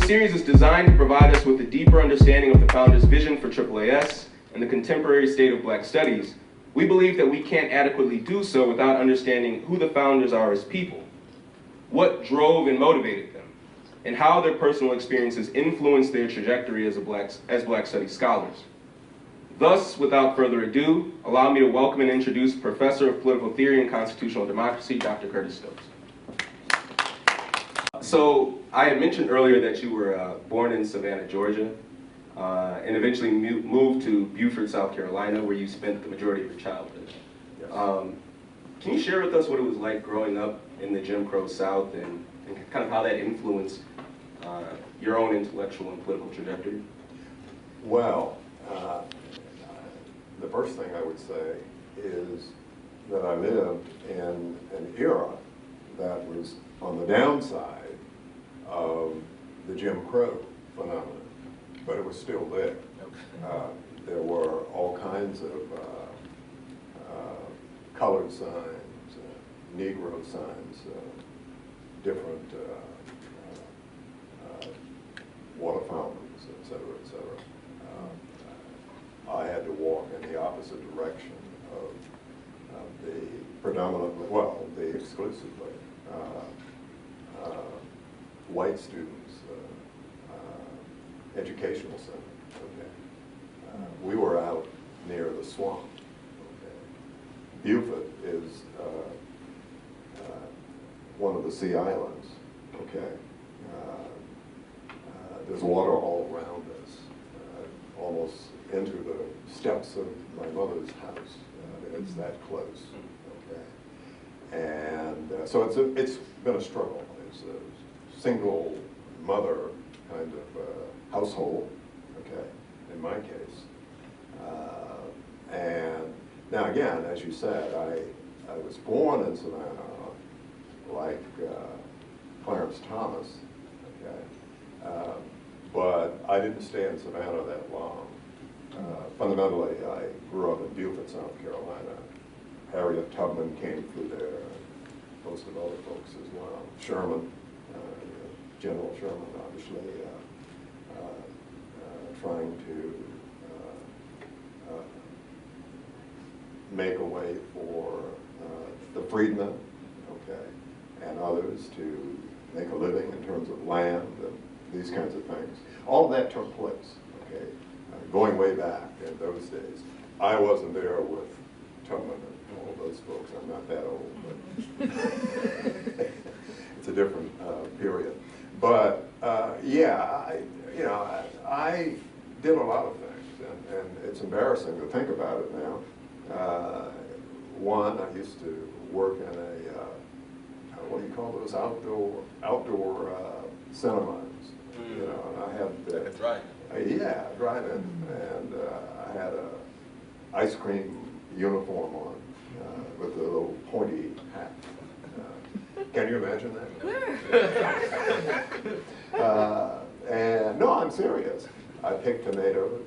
series is designed to provide us with a deeper understanding of the founder's vision for AAAS and the contemporary state of Black studies, we believe that we can't adequately do so without understanding who the founders are as people, what drove and motivated them, and how their personal experiences influenced their trajectory as Black Studies scholars. Thus, without further ado, allow me to welcome and introduce Professor of Political Theory and Constitutional Democracy, Dr. Curtis Stokes. So, I had mentioned earlier that you were born in Savannah, Georgia, and eventually moved to Beaufort, South Carolina, where you spent the majority of your childhood. Yes. Can you share with us what it was like growing up in the Jim Crow South and kind of how that influenced your own intellectual and political trajectory? Well, the first thing I would say is that I lived in an era that was on the downside of the Jim Crow phenomenon, but it was still there. There were all kinds of colored signs, Negro signs, different water fountains, et cetera, et cetera. I had to walk in the opposite direction of the predominantly, well, the exclusively white students' educational center. Okay. We were out near the swamp. Okay. Beaufort is one of the sea islands. Okay. There's water all around us, almost into the steps of my mother's house. It's that close. Okay. And so it's been a struggle. It's a single mother kind of household, okay, in my case. And now again, as you said, I was born in Savannah, like Clarence Thomas, okay, but I didn't stay in Savannah that long. Fundamentally, I grew up in Beaufort, South Carolina. Harriet Tubman came through there, most of other folks as well. Sherman, General Sherman, obviously, trying to make a way for the freedmen, okay, and others to make a living in terms of land and these kinds of things. All of that took place, okay, going way back in those days. I wasn't there with Tubman and all those folks. I'm not that old, but it's a different period. But yeah, I did a lot of things, and it's embarrassing to think about it now. One, I used to work in a what do you call those outdoor cinemas? You know, and I had Like a drive-in. Yeah, drive-in, and I had a ice cream uniform on with a little pointy hat. Can you imagine that? And no, I'm serious. I picked tomatoes.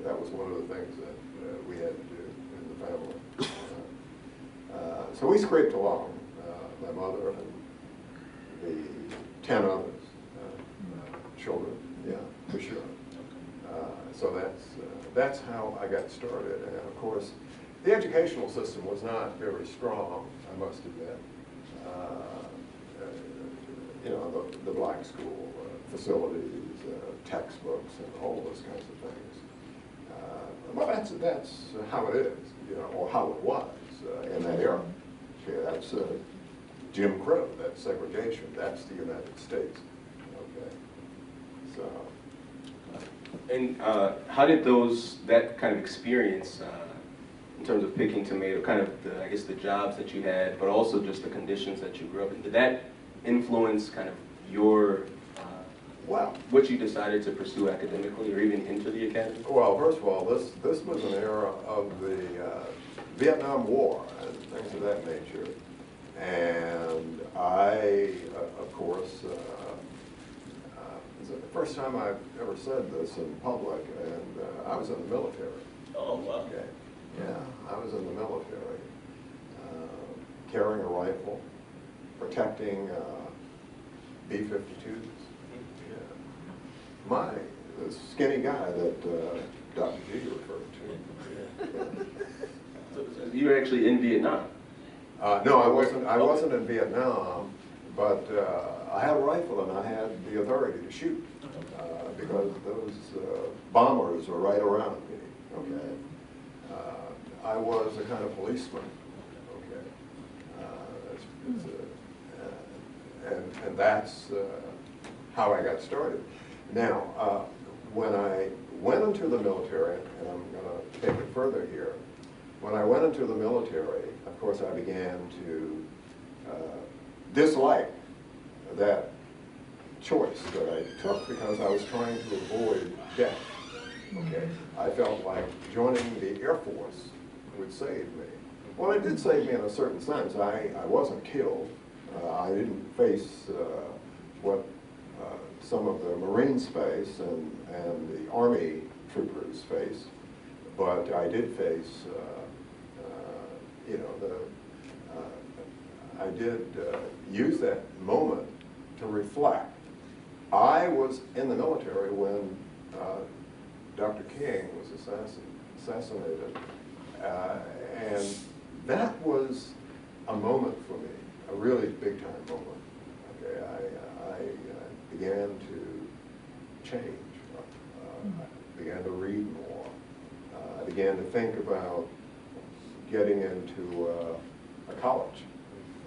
That was one of the things that we had to do in the family. So we scraped along, my mother and the 10 others, children, yeah, for sure. So that's how I got started. And of course, the educational system was not very strong, I must admit. You know, the black school facilities, textbooks, and all those kinds of things. Well, that's how it is, you know, or how it was in that era. Okay, that's Jim Crow, that's segregation, that's the United States. Okay, so. And how did that kind of experience, in terms of picking tomato, kind of I guess the jobs that you had, but also just the conditions that you grew up in, did that influence kind of your, what you decided to pursue academically or even into the academy? Well, first of all, this was an era of the Vietnam War and things of that nature. And I, of course, it's the first time I've ever said this in public, and I was in the military. Oh, wow. Okay. Yeah, I was in the military, carrying a rifle, protecting B-52s. Yeah. The skinny guy that Dr. G referred to. So you were actually in Vietnam? No, I wasn't in Vietnam, but I had a rifle and I had the authority to shoot because those bombers were right around me. Okay, I was a kind of policeman. Okay, and that's how I got started. Now, when I went into the military, and I'm going to take it further here. When I went into the military, of course, I began to dislike that choice that I took because I was trying to avoid death. Okay, I felt like joining the Air Force would save me. Well, it did save me in a certain sense. I wasn't killed. I didn't face what some of the Marines face and the Army troopers face, but I did face, I did use that moment to reflect. I was in the military when Dr. King was assassinated, and that was a moment for me, a really big-time moment. Okay, I began to change. I began to read more. I began to think about getting into a college.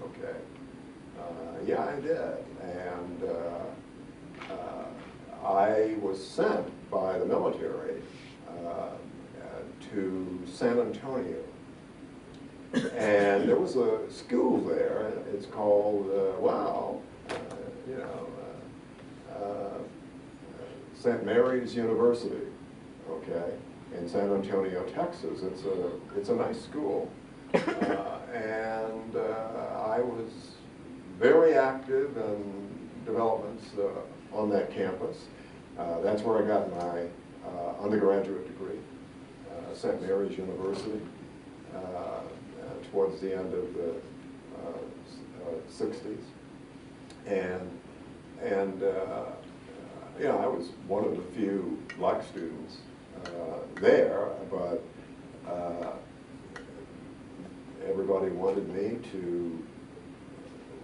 Okay, yeah, I did, and I was sent by the military to San Antonio, and there was a school there. It's called St. Mary's University. Okay, in San Antonio, Texas. It's a nice school, and I was very active in developments on that campus. That's where I got my undergraduate degree, St. Mary's University, towards the end of the 60s. And I was one of the few black students there, but everybody wanted me to,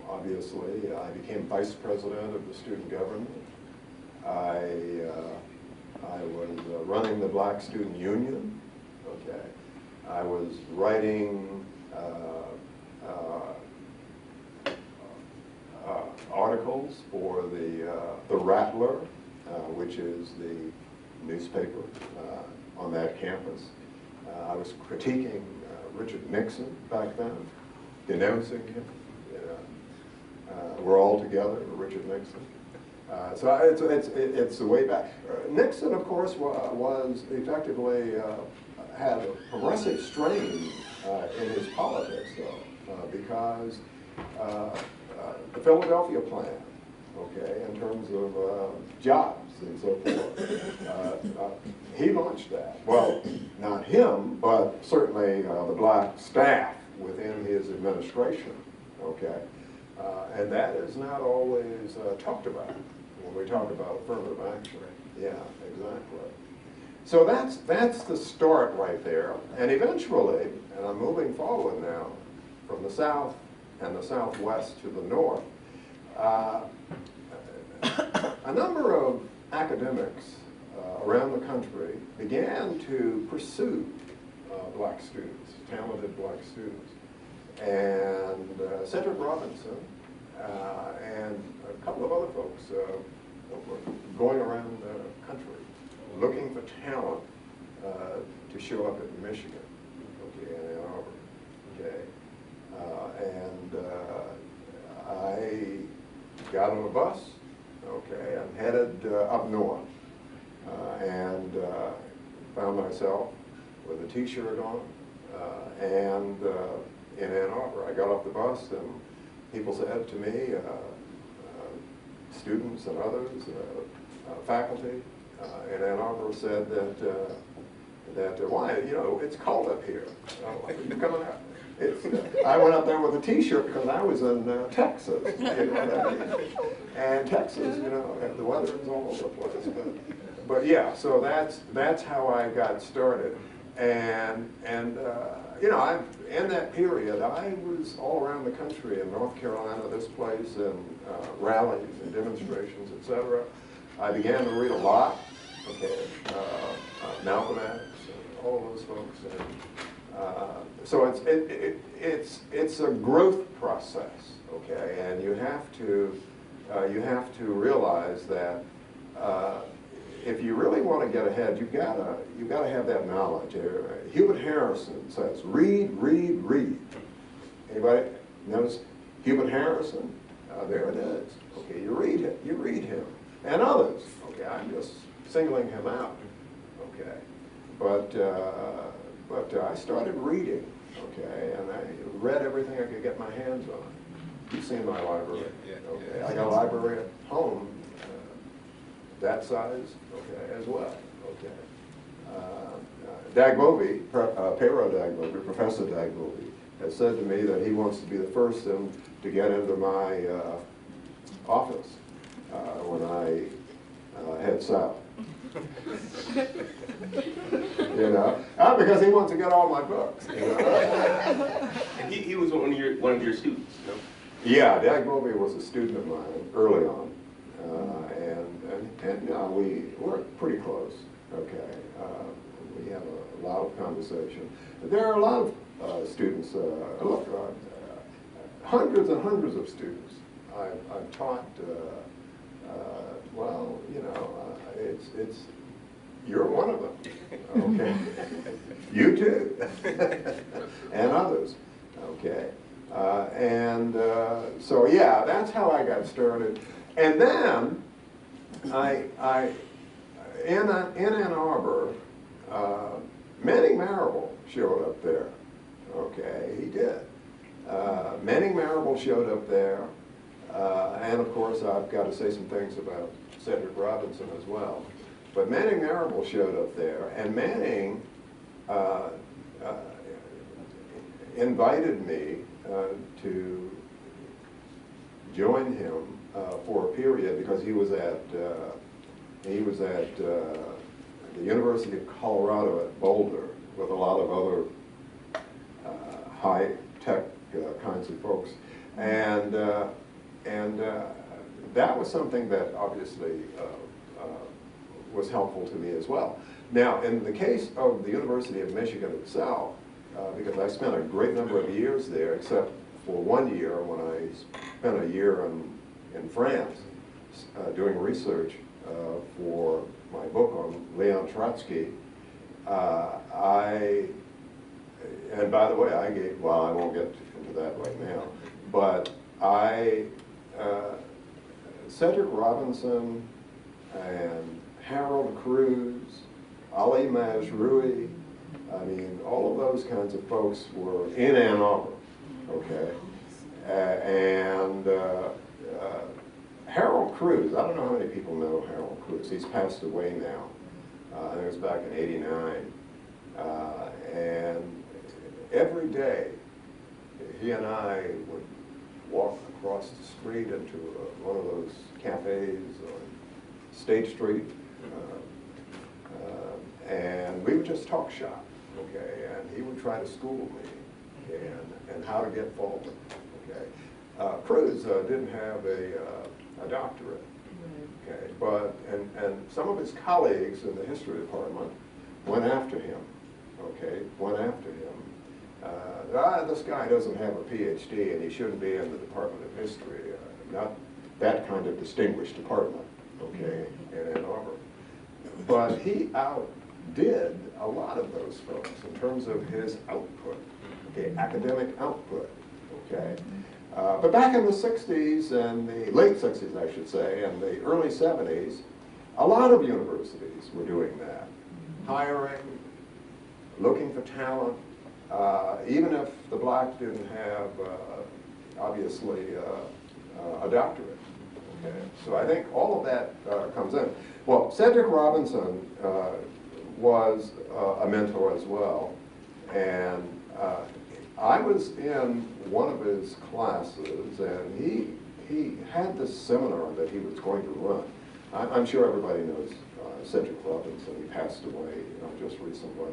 obviously, I became vice president of the student government. I was running the Black Student Union. Okay, I was writing articles for the Rattler, which is the newspaper on that campus. I was critiquing Richard Nixon back then, denouncing him. We're all together, Richard Nixon. So it's the way back. Nixon, of course, was effectively had a progressive strain in his politics, though, because the Philadelphia plan, okay, in terms of jobs and so forth, he launched that. Well, not him, but certainly the black staff within his administration, okay. And that is not always talked about when we talk about affirmative action. Yeah, exactly. So that's the start right there. And eventually, and I'm moving forward now from the South and the Southwest to the North, a number of academics around the country began to pursue black students, talented black students. And Cedric Robinson and a couple of other folks were going around the country looking for talent to show up in Michigan, okay, in Ann Arbor, okay. And I got on a bus, okay, and headed up north, and found myself with a t-shirt on, and in Ann Arbor. I got off the bus and people said to me, students and others, faculty in Ann Arbor said that why, it's cold up here. Are you coming out? I went up there with a T-shirt because I was in Texas, you know what I mean? And Texas, you know, the weather is all over the place. But yeah, so that's how I got started. And you know, in that period, I was all around the country, in North Carolina, this place, and rallies and demonstrations, etc. I began to read a lot, okay, Malcolm X, and all of those folks. And, so it's a growth process, okay, and you have to realize that if you really want to get ahead, you've got to have that knowledge. Hubert Harrison says, read, read, read. Anybody notice Hubert Harrison? There it is. Okay, you read it. You read him, and others. Okay, I'm just singling him out. Okay, but I started reading. Okay, and I read everything I could get my hands on. You've seen my library. Okay, I got a library at home. That size, okay, as well, okay. Dagbovie, Pero Dagbovie, Professor Dagbovie, has said to me that he wants to be the first to get into my office when I head south. You know, because he wants to get all my books. You know? And he was one of your students, you know? Yeah, Dagbovie was a student of mine early on. And we were pretty close, okay. We have a lot of conversation. There are a lot of students, hundreds and hundreds of students I've taught, well, you know, you're one of them, okay. You too, and others, okay. So yeah, that's how I got started. And then, in Ann Arbor, Manning Marable showed up there. Okay, he did. Manning Marable showed up there, and of course I've got to say some things about Cedric Robinson as well. But Manning Marable showed up there, and Manning invited me to join him for a period because he was at the University of Colorado at Boulder with a lot of other high-tech kinds of folks, and that was something that obviously was helpful to me as well. Now, in the case of the University of Michigan itself, because I spent a great number of years there, except for 1 year when I spent a year in France doing research for my book on Leon Trotsky. And by the way, well, I won't get into that right now, but Cedric Robinson and Harold Cruz, Ali Mazrui, I mean, all of those kinds of folks were in Ann Arbor, okay? Harold Cruz, I don't know how many people know Harold Cruz. He's passed away now. I think it was back in '89. And every day, he and I would walk across the street into one of those cafes on State Street, and we would just talk shop, okay? And he would try to school me and how to get forward, okay? Cruz didn't have a doctorate, okay? But and some of his colleagues in the history department went after him, okay? Went after him. This guy doesn't have a PhD and he shouldn't be in the Department of History, not that kind of distinguished department, okay, in Ann Arbor. But he outdid a lot of those folks in terms of his output, okay, academic output, okay. But back in the 60s and the late 60s, I should say, and the early 70s, a lot of universities were doing that, hiring, looking for talent, even if the blacks didn't have, obviously, a doctorate. Okay? So I think all of that comes in. Well, Cedric Robinson was a mentor as well, and I was in one of his classes, and he had this seminar that he was going to run. I'm sure everybody knows Cedric Robinson. He passed away, just recently.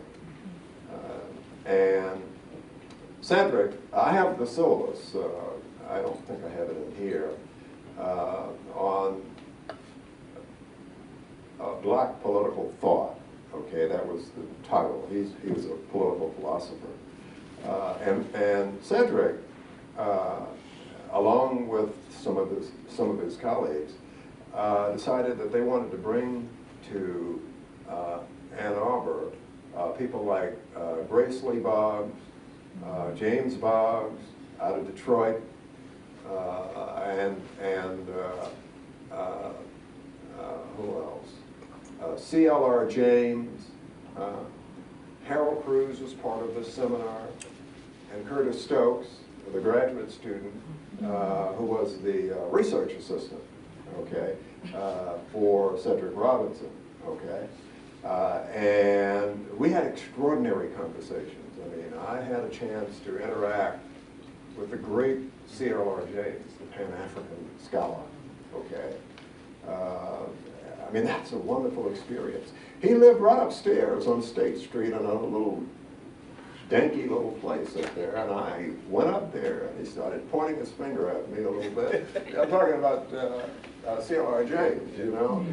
And Cedric, I have the syllabus. I don't think I have it in here, on Black political thought. Okay, that was the title. He was a political philosopher. And Cedric, along with some of his colleagues, decided that they wanted to bring to Ann Arbor people like Grace Lee Boggs, James Boggs out of Detroit, and who else? C.L.R. James. Harold Cruz was part of this seminar, and Curtis Stokes, the graduate student, who was the research assistant, okay, for Cedric Robinson, okay. And we had extraordinary conversations. I mean, I had a chance to interact with the great C.L.R. James, the Pan-African scholar, okay. I mean, that's a wonderful experience. He lived right upstairs on State Street in a little danky little place up there, and I went up there, and he started pointing his finger at me a little bit. I'm talking about C.L.R. James, you know,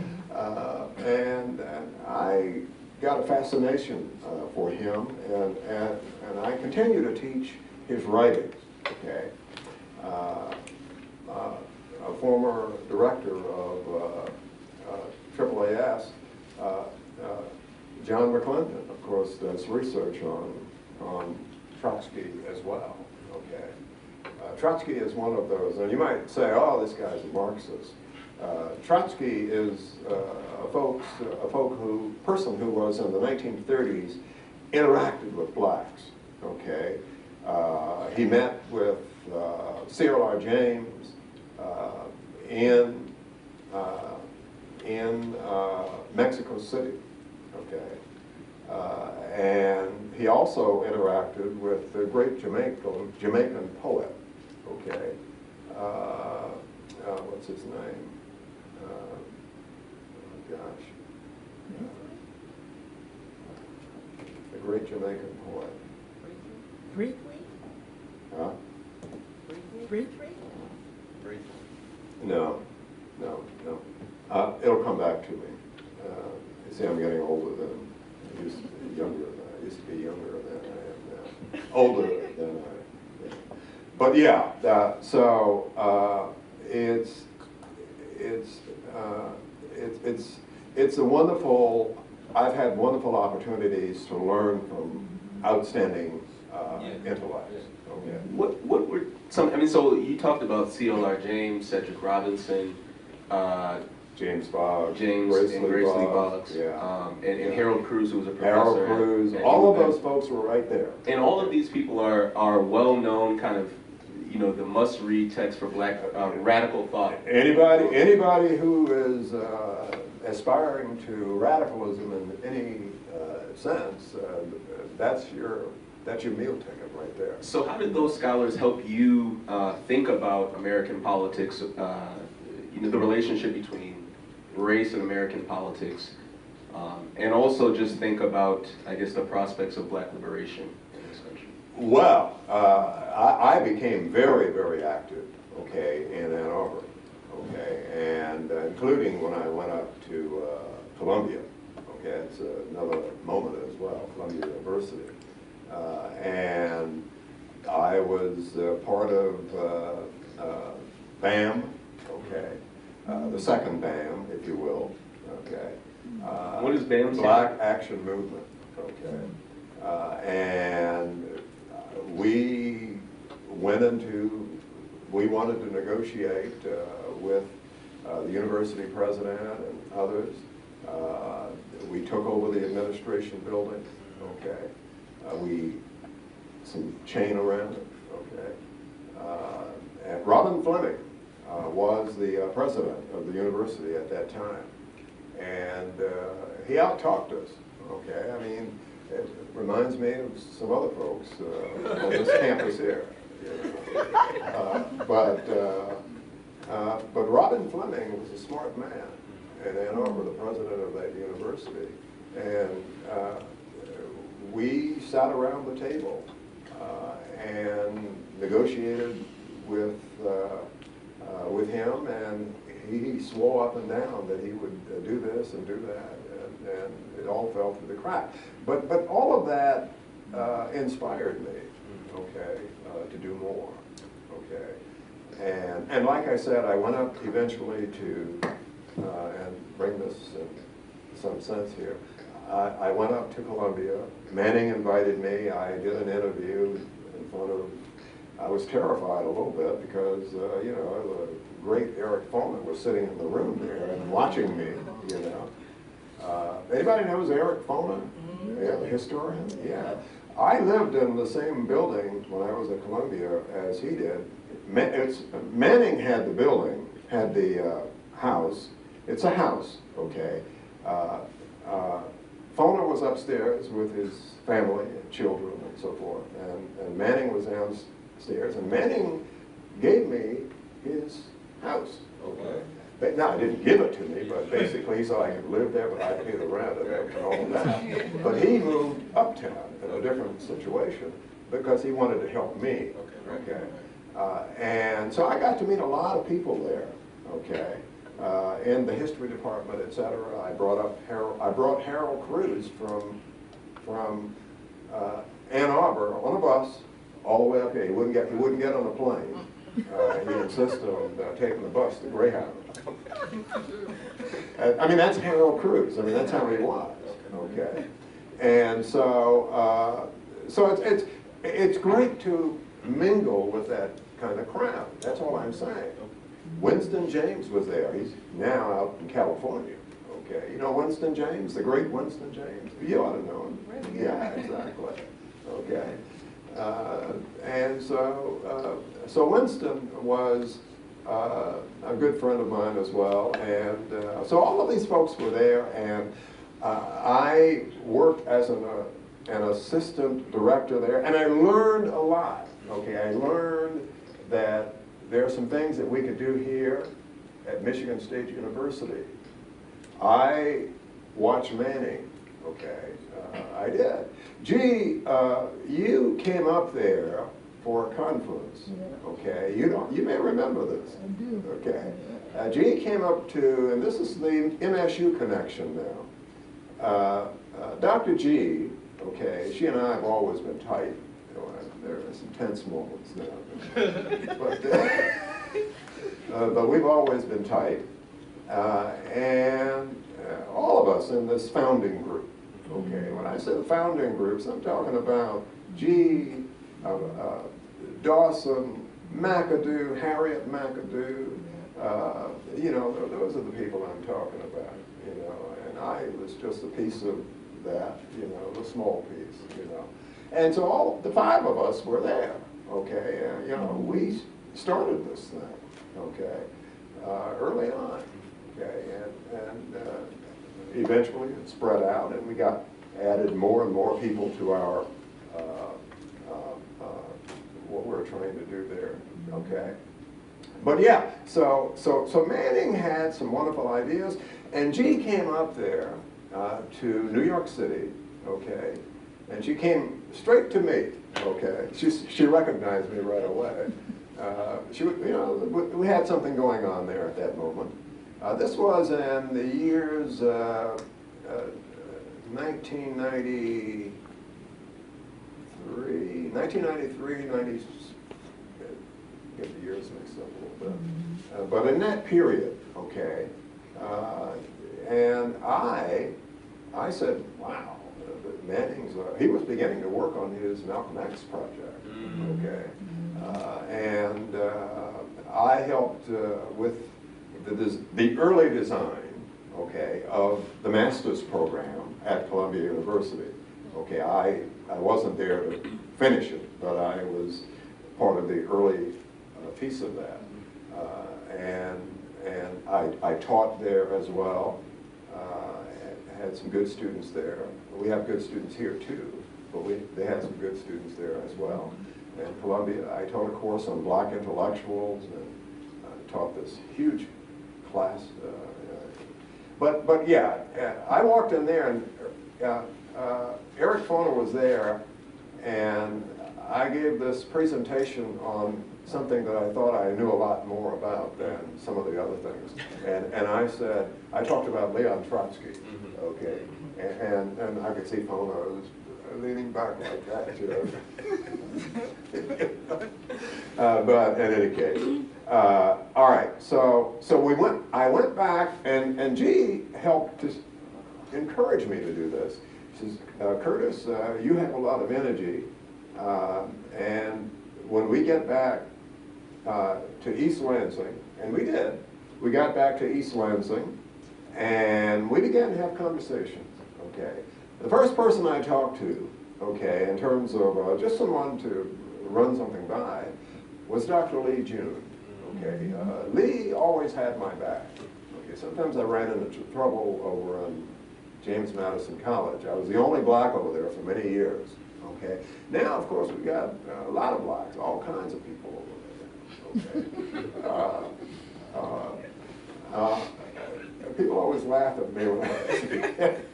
and I got a fascination for him, and I continue to teach his writings, okay. A former director of AAAS, John McClendon, of course, does research on Trotsky as well, okay. Trotsky is one of those, and you might say, oh, this guy's a Marxist. Trotsky is a person who was in the 1930s interacted with blacks, okay. He met with C.L.R. James in Mexico City, okay. And he also interacted with the great Jamaican poet, okay. What's his name? Oh gosh. The great Jamaican poet. Briefly? Huh? Briefly? No. It'll come back to me. You see, I'm getting older than I used to be, younger than I used to be, younger than I am now. Older than I am. But yeah, so it's a wonderful. I've had wonderful opportunities to learn from outstanding intellects. Okay. What were some? I mean, so you talked about C.L.R. James, Cedric Robinson, James Boggs, Grace Lee Boggs, yeah. And Harold Cruz, who was a professor. Harold Cruz, all of those folks were right there. And all of these people are well-known, kind of, you know, the must-read text for black radical thought. Anybody who is aspiring to radicalism in any sense, that's your meal ticket right there. So how did those scholars help you think about American politics, you know, the relationship between race and American politics, and also just think about, I guess, the prospects of black liberation in this country? Well, I became very, very active, okay, in Ann Arbor, okay, and including when I went up to Columbia, okay, it's another moment as well, Columbia University. And I was part of BAM, okay, the second BAM, if you will, okay. What is BAM? Black Action Movement, okay. And we wanted to negotiate with the university president and others. We took over the administration building, okay. Some chain around it, okay. And Robin Fleming was the president of the university at that time. And he out-talked us, okay. I mean, it reminds me of some other folks on this campus here. You know? But Robin Fleming was a smart man in Ann Arbor, the president of that university. And we sat around the table and negotiated with him, and he swore up and down that he would do this and do that, and it all fell through the crack. But all of that inspired me, okay, to do more, okay. And like I said, I went up eventually to, and bring this in some sense here, I went up to Columbia. Manning invited me. I did an interview in front of, I was terrified a little bit because, you know, the great Eric Foreman was sitting in the room there and watching me, you know. Anybody knows Eric Foreman? Yeah, the historian? Yeah. I lived in the same building when I was at Columbia as he did. Manning had the building, had the house. It's a house, okay. Foner was upstairs with his family and children and so forth, and Manning was downstairs, and Manning gave me his house, okay. But, no, he didn't give it to me, but basically he said I could live there, but I'd pay the rent and all of that. But he moved uptown in a different situation because he wanted to help me, okay. And so I got to meet a lot of people there, okay. In the history department, etc. I brought Harold Cruz from Ann Arbor on a bus all the way up here. He wouldn't get on a plane. He insisted on taking the bus, the Greyhound. I mean, that's Harold Cruz. I mean, that's how he was. Okay, and so it's great to mingle with that kind of crowd. That's all I'm saying. Winston James was there. He's now out in California. Okay, you know Winston James, the great Winston James. You ought to know him. Yeah, exactly. Okay, and so Winston was a good friend of mine as well, and so all of these folks were there, and I worked as an assistant director there, and I learned a lot. Okay, I learned that there are some things that we could do here at Michigan State University. I watched Manning, okay, I did. Gee, you came up there for a conference, okay? You may remember this. I do. Okay. Gee came up to, and this is the MSU connection now. Dr. G, okay, she and I have always been tight. There are some tense moments now, but we've always been tight, and all of us in this founding group. Okay, when I say the founding groups, I'm talking about G, Dawson, McAdoo, Harriet McAdoo. You know, those are the people I'm talking about. You know, and I was just a piece of that. You know, the small piece. You know. And so all the five of us were there, okay? You know, we started this thing, okay, early on, okay? And eventually it spread out, and we got added more and more people to our, what we're trying to do there, okay? But yeah, so Manning had some wonderful ideas, and G came up there to New York City, okay? And she came straight to me, okay? She recognized me right away. You know, we had something going on there at that moment. This was in the years 1993, 90, get the years mixed up a little bit. But in that period, okay, and I said, wow. Manning's, he was beginning to work on his Malcolm X project, okay, and I helped with the early design, okay, of the master's program at Columbia University. Okay, I wasn't there to finish it, but I was part of the early piece of that, and I taught there as well. Had some good students there. We have good students here too, but they had some good students there as well. in Columbia. I taught a course on black intellectuals and taught this huge class. But yeah, I walked in there and Eric Foner was there, and I gave this presentation on something that I thought I knew a lot more about than some of the other things. And I said, I talked about Leon Trotsky, okay? And I could see Foner was leaning back like that, you know. But in any case, all right, so I went back, and G helped to encourage me to do this. She says, Curtis, you have a lot of energy, and when we get back to East Lansing, and we did, we got back to East Lansing, and we began to have conversations, okay? The first person I talked to, okay, in terms of just someone to run something by, was Dr. Lee June, okay? Lee always had my back, okay? Sometimes I ran into trouble over on James Madison College. I was the only black over there for many years, okay? Now, of course, we've got a lot of blacks, all kinds of people over there, okay? People always laugh at me when I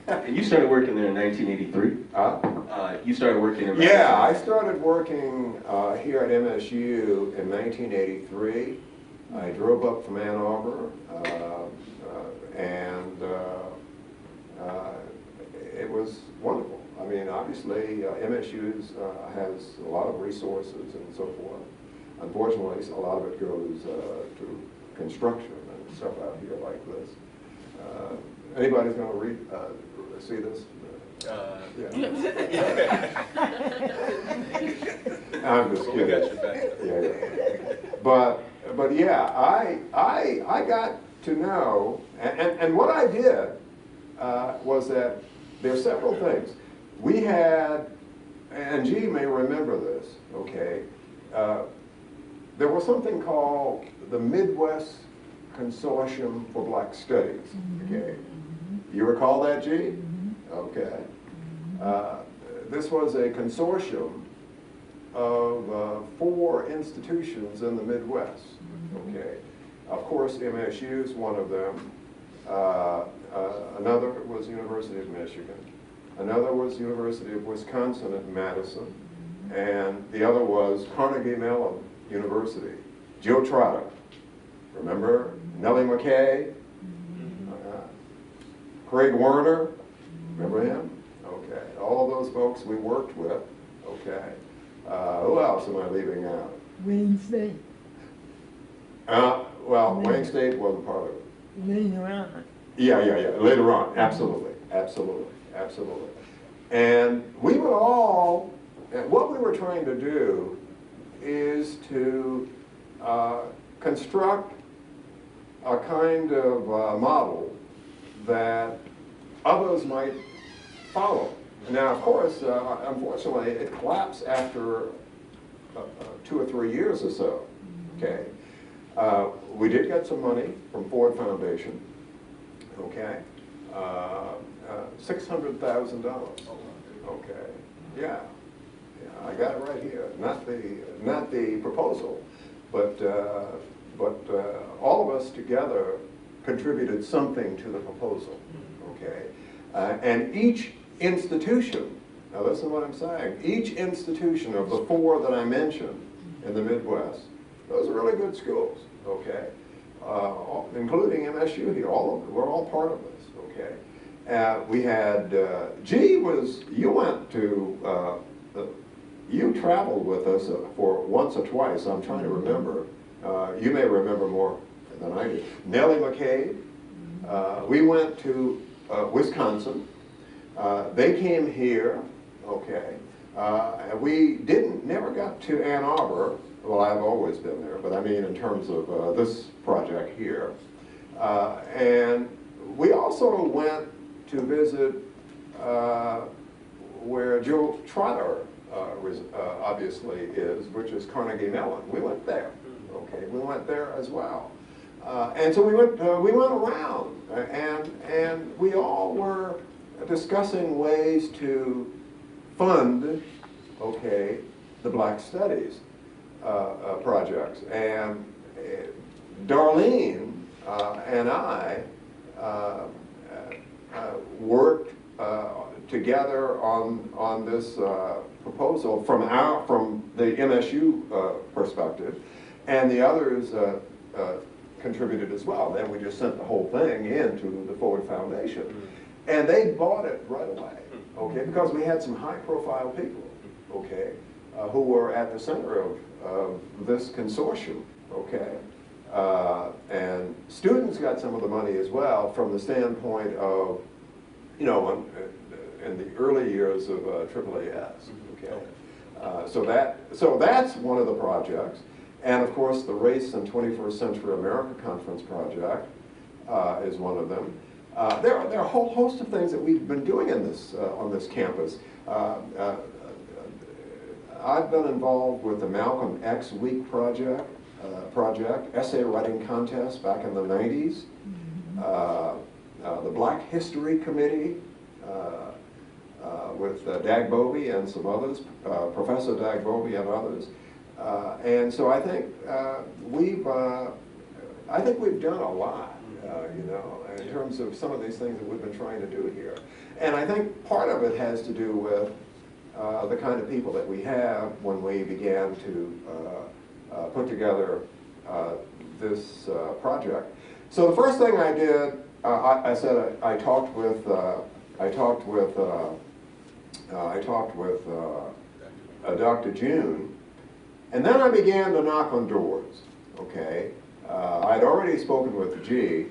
And you started working there in 1983? You started working in Yeah, I started working here at MSU in 1983. I drove up from Ann Arbor, and it was wonderful. I mean, obviously, MSU has a lot of resources and so forth. Unfortunately, a lot of it goes to construction and stuff out here like this. Anybody's going to read, see this? Yeah. I'm just kidding. We got your back. Yeah. But yeah, I got to know, and what I did was that there are several things. We had, and G may remember this, okay, there was something called the Midwest Consortium for Black Studies, okay? You recall that, G? Okay. This was a consortium of 4 institutions in the Midwest, okay? Of course, MSU is one of them. Another was University of Michigan. Another was University of Wisconsin at Madison. And the other was Carnegie Mellon University. Joe Trotter, remember? Nellie McKay, Craig Werner, remember him? Okay, all of those folks we worked with, okay. Who else am I leaving out? Wayne State. Well, Wayne State wasn't part of it. Later on. Yeah, later on, absolutely. And we would all, what we were trying to do is to construct a kind of model that others might follow. Now, of course, unfortunately, it collapsed after 2 or 3 years or so, okay? We did get some money from Ford Foundation, okay? $600,000, okay? Yeah, I got it right here. Not the proposal, but all of us together contributed something to the proposal, okay? And each institution, now listen to what I'm saying, each institution of the 4 that I mentioned in the Midwest, those are really good schools, okay? Including MSU here, all of them, we're all part of this, okay? We had, you went to, you traveled with us for once or twice, I'm trying to remember. You may remember more than I do. Nellie McKay, we went to Wisconsin. They came here, okay. We never got to Ann Arbor. Well, I've always been there, but I mean in terms of this project here. And we also went to visit where Joe Trotter obviously is, which is Carnegie Mellon. We went there, okay, we went there as well. And so we went around, and we all were discussing ways to fund, okay, the Black Studies projects. And Darlene and I worked together on this proposal from the MSU perspective, and the others contributed as well. Then we just sent the whole thing into the Ford Foundation, and they bought it right away, okay, because we had some high-profile people, okay, who were at the center of this consortium, okay. And students got some of the money as well from the standpoint of, you know, in the early years of AAAS, okay. So that's one of the projects. And of course, the Race and 21st Century America Conference project is one of them. There are a whole host of things that we've been doing in this, on this campus. I've been involved with the Malcolm X Week project, essay writing contest back in the 90s, the Black History Committee with Dag Bovey and some others, Professor Dag Bovey and others. And so I think we've done a lot, you know, in terms of some of these things that we've been trying to do here. And I think part of it has to do with the kind of people that we have when we began to put together this project. So the first thing I did, I said I talked with Dr. June, and then I began to knock on doors. Okay, I'd already spoken with G,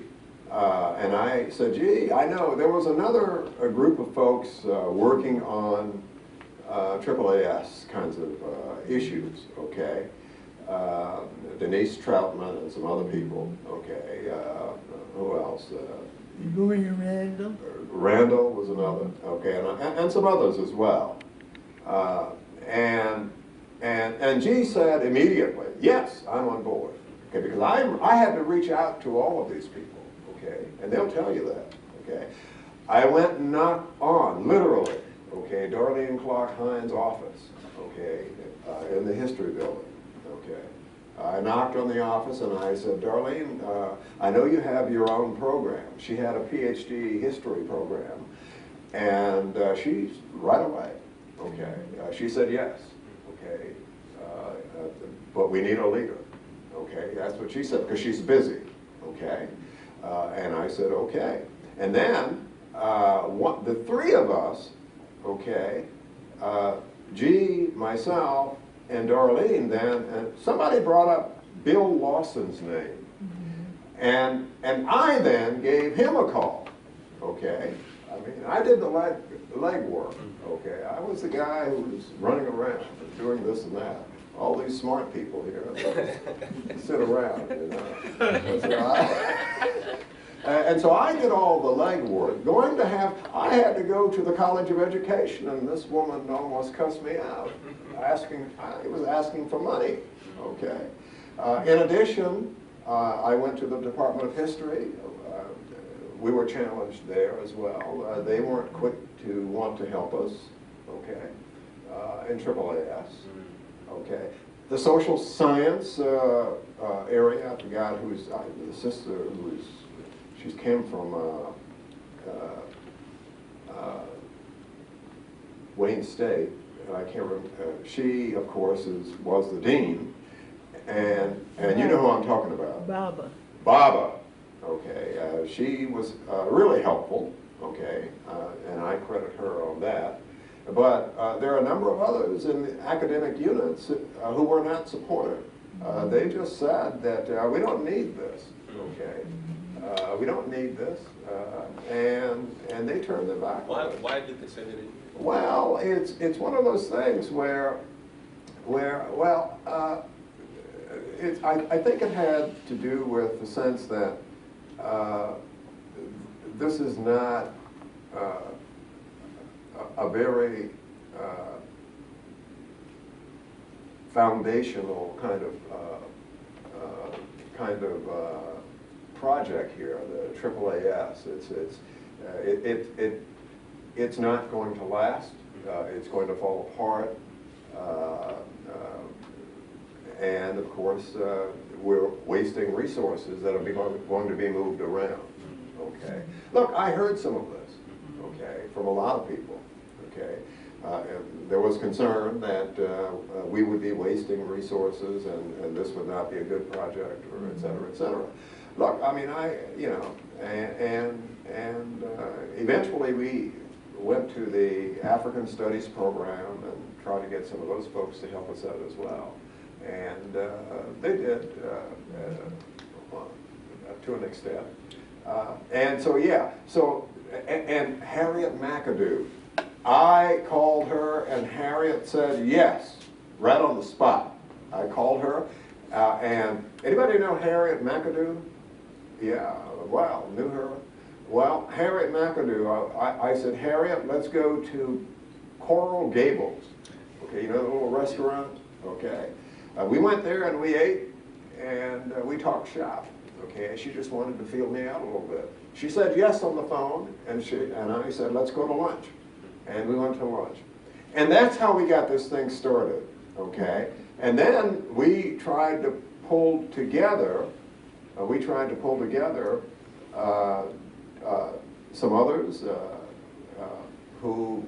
and I said, "Gee, I know there was another group of folks working on AAAS kinds of issues." Okay. Denise Troutman and some other people, okay, who else? Going Randall. Randall was another, okay, and some others as well. And G said immediately, yes, I'm on board, okay, because I had to reach out to all of these people, okay, and they'll tell you that, okay. I went and knocked on, literally, okay, Darlene Clark Hines' office, okay, in the history building. Okay. I knocked on the office and I said, Darlene, I know you have your own program. She had a PhD history program, and she's right away. Okay. She said yes. Okay. But we need a leader. Okay. That's what she said, because she's busy. Okay. And I said, okay. And then the three of us, okay, G, myself, and Darlene then, and somebody brought up Bill Lawson's name. And I then gave him a call, okay? I mean, I did the legwork, okay? I was the guy who was running around and doing this and that. All these smart people here sit around, you know. And so I did all the legwork. I had to go to the College of Education, and this woman almost cussed me out. I was asking for money, okay. In addition, I went to the Department of History. We were challenged there as well. They weren't quick to want to help us, okay, in AAAS, okay. The social science area, I forgot who's, the sister who's, she came from Wayne State. I can't remember. She, of course, was the dean, and you know who I'm talking about. Baba. Okay. She was really helpful. Okay, and I credit her on that. But there are a number of others in the academic units who were not supportive. They just said that we don't need this. Okay. We don't need this, and they turned their back on it. Why did they say they didn't? Well, it's one of those things where well, I think it had to do with the sense that this is not a very foundational kind of project here, the AAAS. It's not going to last. It's going to fall apart. And of course, we're wasting resources that are going to be moved around. Okay. Look, I heard some of this. Okay, from a lot of people. Okay. And there was concern that we would be wasting resources and this would not be a good project, or et cetera, et cetera. Look, I mean, and eventually we went to the African Studies program and tried to get some of those folks to help us out as well. And they did, to an extent. And so, yeah, so, and Harriet McAdoo, I called her and Harriet said yes, right on the spot. I called her, and anybody know Harriet McAdoo? Yeah, well, knew her. Well, Harriet McAdoo, I said, Harriet, let's go to Coral Gables. Okay, you know the little restaurant? Okay. We went there and we ate and we talked shop. Okay, she just wanted to feel me out a little bit. She said yes on the phone, and I said, let's go to lunch. And we went to lunch. And that's how we got this thing started, okay? And then we tried to pull together, some others whom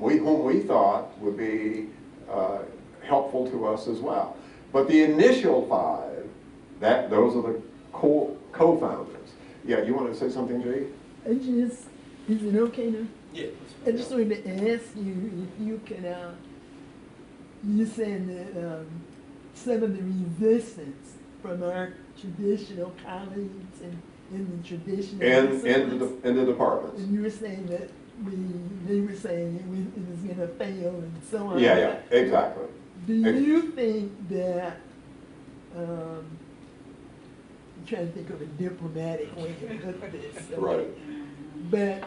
we thought would be helpful to us as well. But the initial five, those are the co-founders. Yeah, you want to say something, Jay? Is it okay now? Yeah. I just wanted to ask you if you could, you said that some of the resistance from our traditional colleagues and in the traditional in the departments. And you were saying that they were saying it was going to fail and so on. Yeah, exactly. Do you think that, I'm trying to think of a diplomatic way to put this. Right. But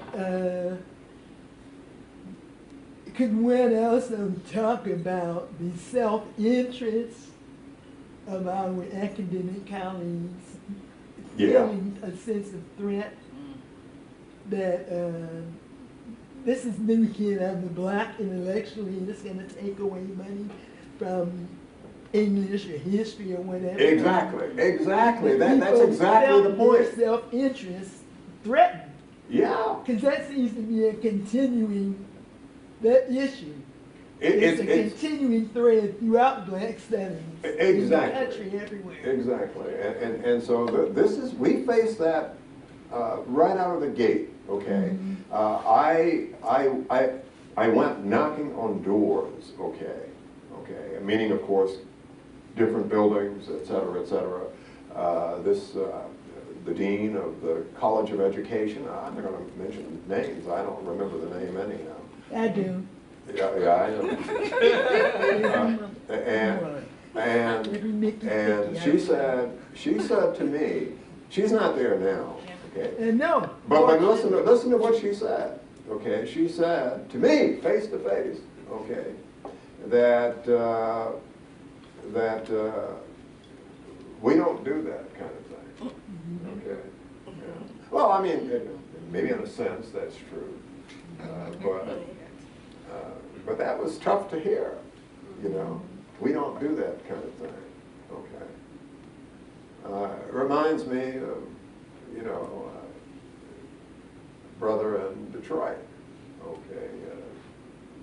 could one also talk about the self-interest of our academic colleagues feeling a sense of threat that this is new kid out of the block intellectually and it's going to take away money from English or history or whatever. Exactly. That's exactly the point. Self-interest threatened. Yeah. Because that seems to be a continuing, that issue. It's a continuing thread throughout black studies in the country everywhere. Exactly. And so this is, we face that right out of the gate, okay? Mm-hmm. I went knocking on doors, okay? Meaning, of course, different buildings, et cetera, et cetera. The dean of the College of Education, I'm not going to mention names, I don't remember the name anyhow. I do. Yeah, I know. And she said to me, she's not there now, okay? No. But listen to what she said, okay? She said to me, face to face, okay, that we don't do that kind of thing, okay? Yeah. Well, I mean, maybe in a sense that's true, but that was tough to hear, you know. We don't do that kind of thing, okay. It reminds me of, you know, brother in Detroit, okay,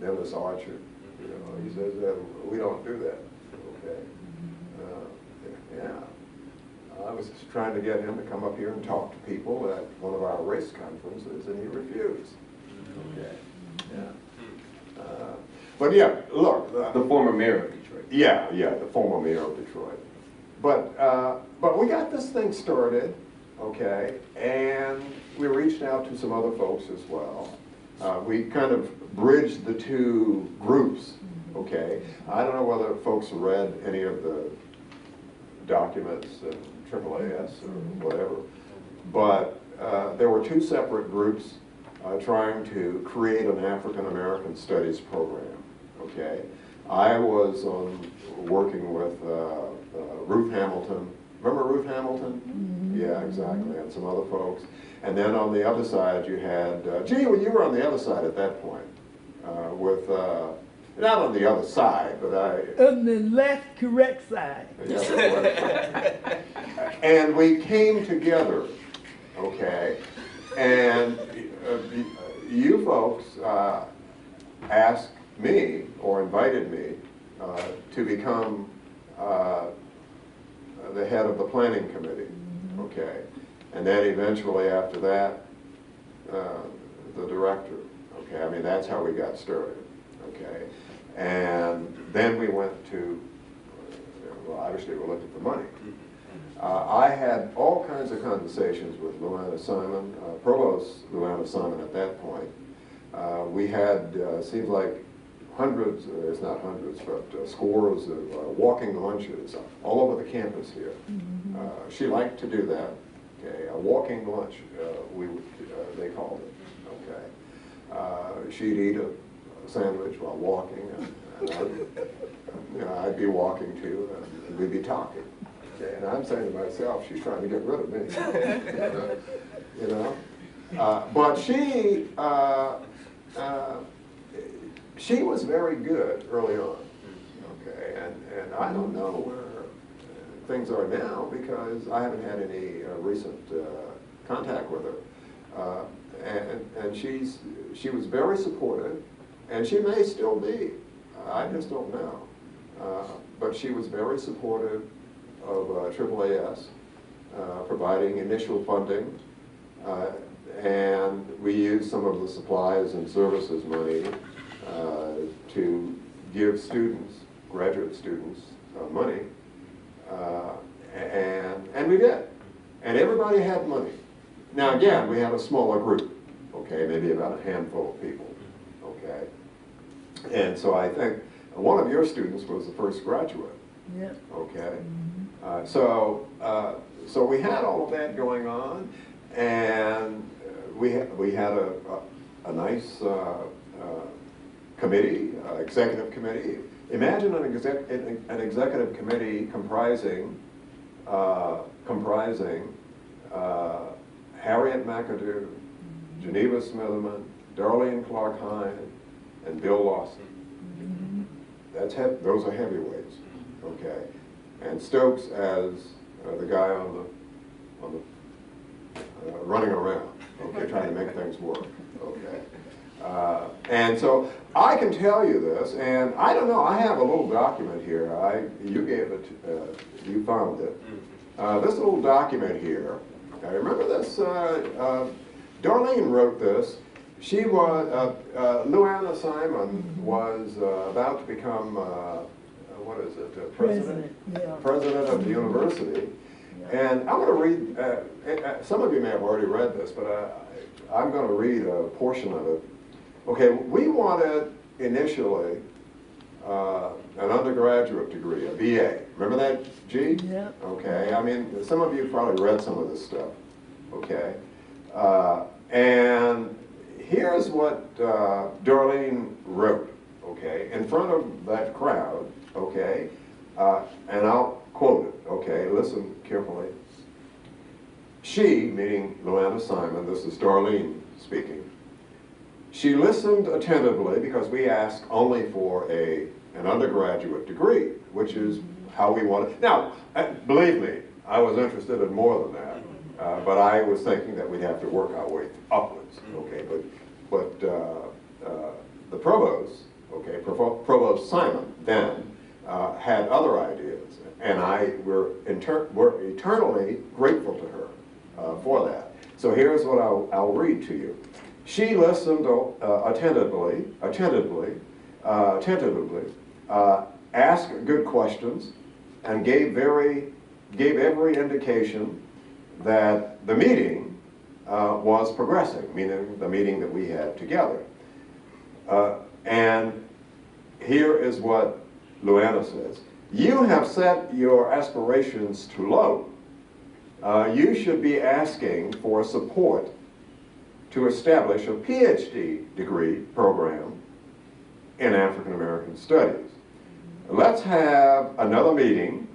Dennis Archer, you know, he says that we don't do that, okay. Yeah. I was trying to get him to come up here and talk to people at one of our race conferences, and he refused, okay, yeah. But yeah, look. The former mayor of Detroit. Yeah, the former mayor of Detroit. But we got this thing started, okay, and we reached out to some other folks as well. We kind of bridged the two groups, okay. I don't know whether folks read any of the documents in AAAS or whatever, but there were two separate groups trying to create an African American Studies program. Okay, I was working with Ruth Hamilton. Remember Ruth Hamilton? Mm-hmm. Yeah, exactly, and some other folks. And then on the other side you had, well, you were on the other side at that point with not on the other side, but On the less correct side. and we came together, okay, and you folks asked me, or invited me, to become the head of the planning committee, okay, and then eventually after that, the director, okay, I mean, that's how we got started, okay, and then we went to, well, obviously we looked at the money. I had all kinds of conversations with Luana Simon, Provost Luana Simon at that point. We had, seems like hundreds, it's not hundreds, but scores of walking lunches all over the campus here. She liked to do that, okay, a walking lunch, they called it, okay. She'd eat a sandwich while walking, and I'd be walking too, and we'd be talking. Okay, and I'm saying to myself, she's trying to get rid of me, you know. But she was very good early on, okay, and I don't know where things are now because I haven't had any recent contact with her. And she was very supportive, and she may still be. I just don't know. But she was very supportive of AAAS, providing initial funding, and we used some of the supplies and services money to give students, graduate students, money, and we did. And everybody had money. Now again, we had a smaller group, okay, maybe about a handful of people, okay? And so I think one of your students was the first graduate, okay? So we had all of that going on, and we had a nice committee, executive committee. Imagine an executive committee comprising Harriet McAdoo, Geneva Smitherman, Darlene Clark Hine, and Bill Lawson. Those are heavyweights, okay? And Stokes as the guy on the running around, okay, trying to make things work, okay? And so I can tell you this, and I don't know, I have a little document here. You gave it, you found it. This little document here, I remember this, Darlene wrote this. She was, Luana Simon was about to become, what is it, president? President of the university. And I'm going to read, some of you may have already read this, but I'm going to read a portion of it. Okay, we wanted initially an undergraduate degree, a BA. Remember that, G? Yeah. Okay, I mean, some of you probably read some of this stuff, okay? And here's what Darlene wrote, okay, in front of that crowd, okay? And I'll quote it, okay? Listen carefully. She, meaning Luana Simon, this is Darlene speaking, she listened attentively because we asked only for an undergraduate degree, which is how we wanted. Now, believe me, I was interested in more than that, but I was thinking that we'd have to work our way upwards, okay? But the provost, okay, Provost Simon then had other ideas, and we're eternally grateful to her for that. So here's what I'll read to you. She listened attentively, asked good questions, and gave every indication that the meeting was progressing, meaning the meeting that we had together. And here is what Luana says. You have set your aspirations too low. You should be asking for support to establish a PhD degree program in African American Studies. Let's have another meeting,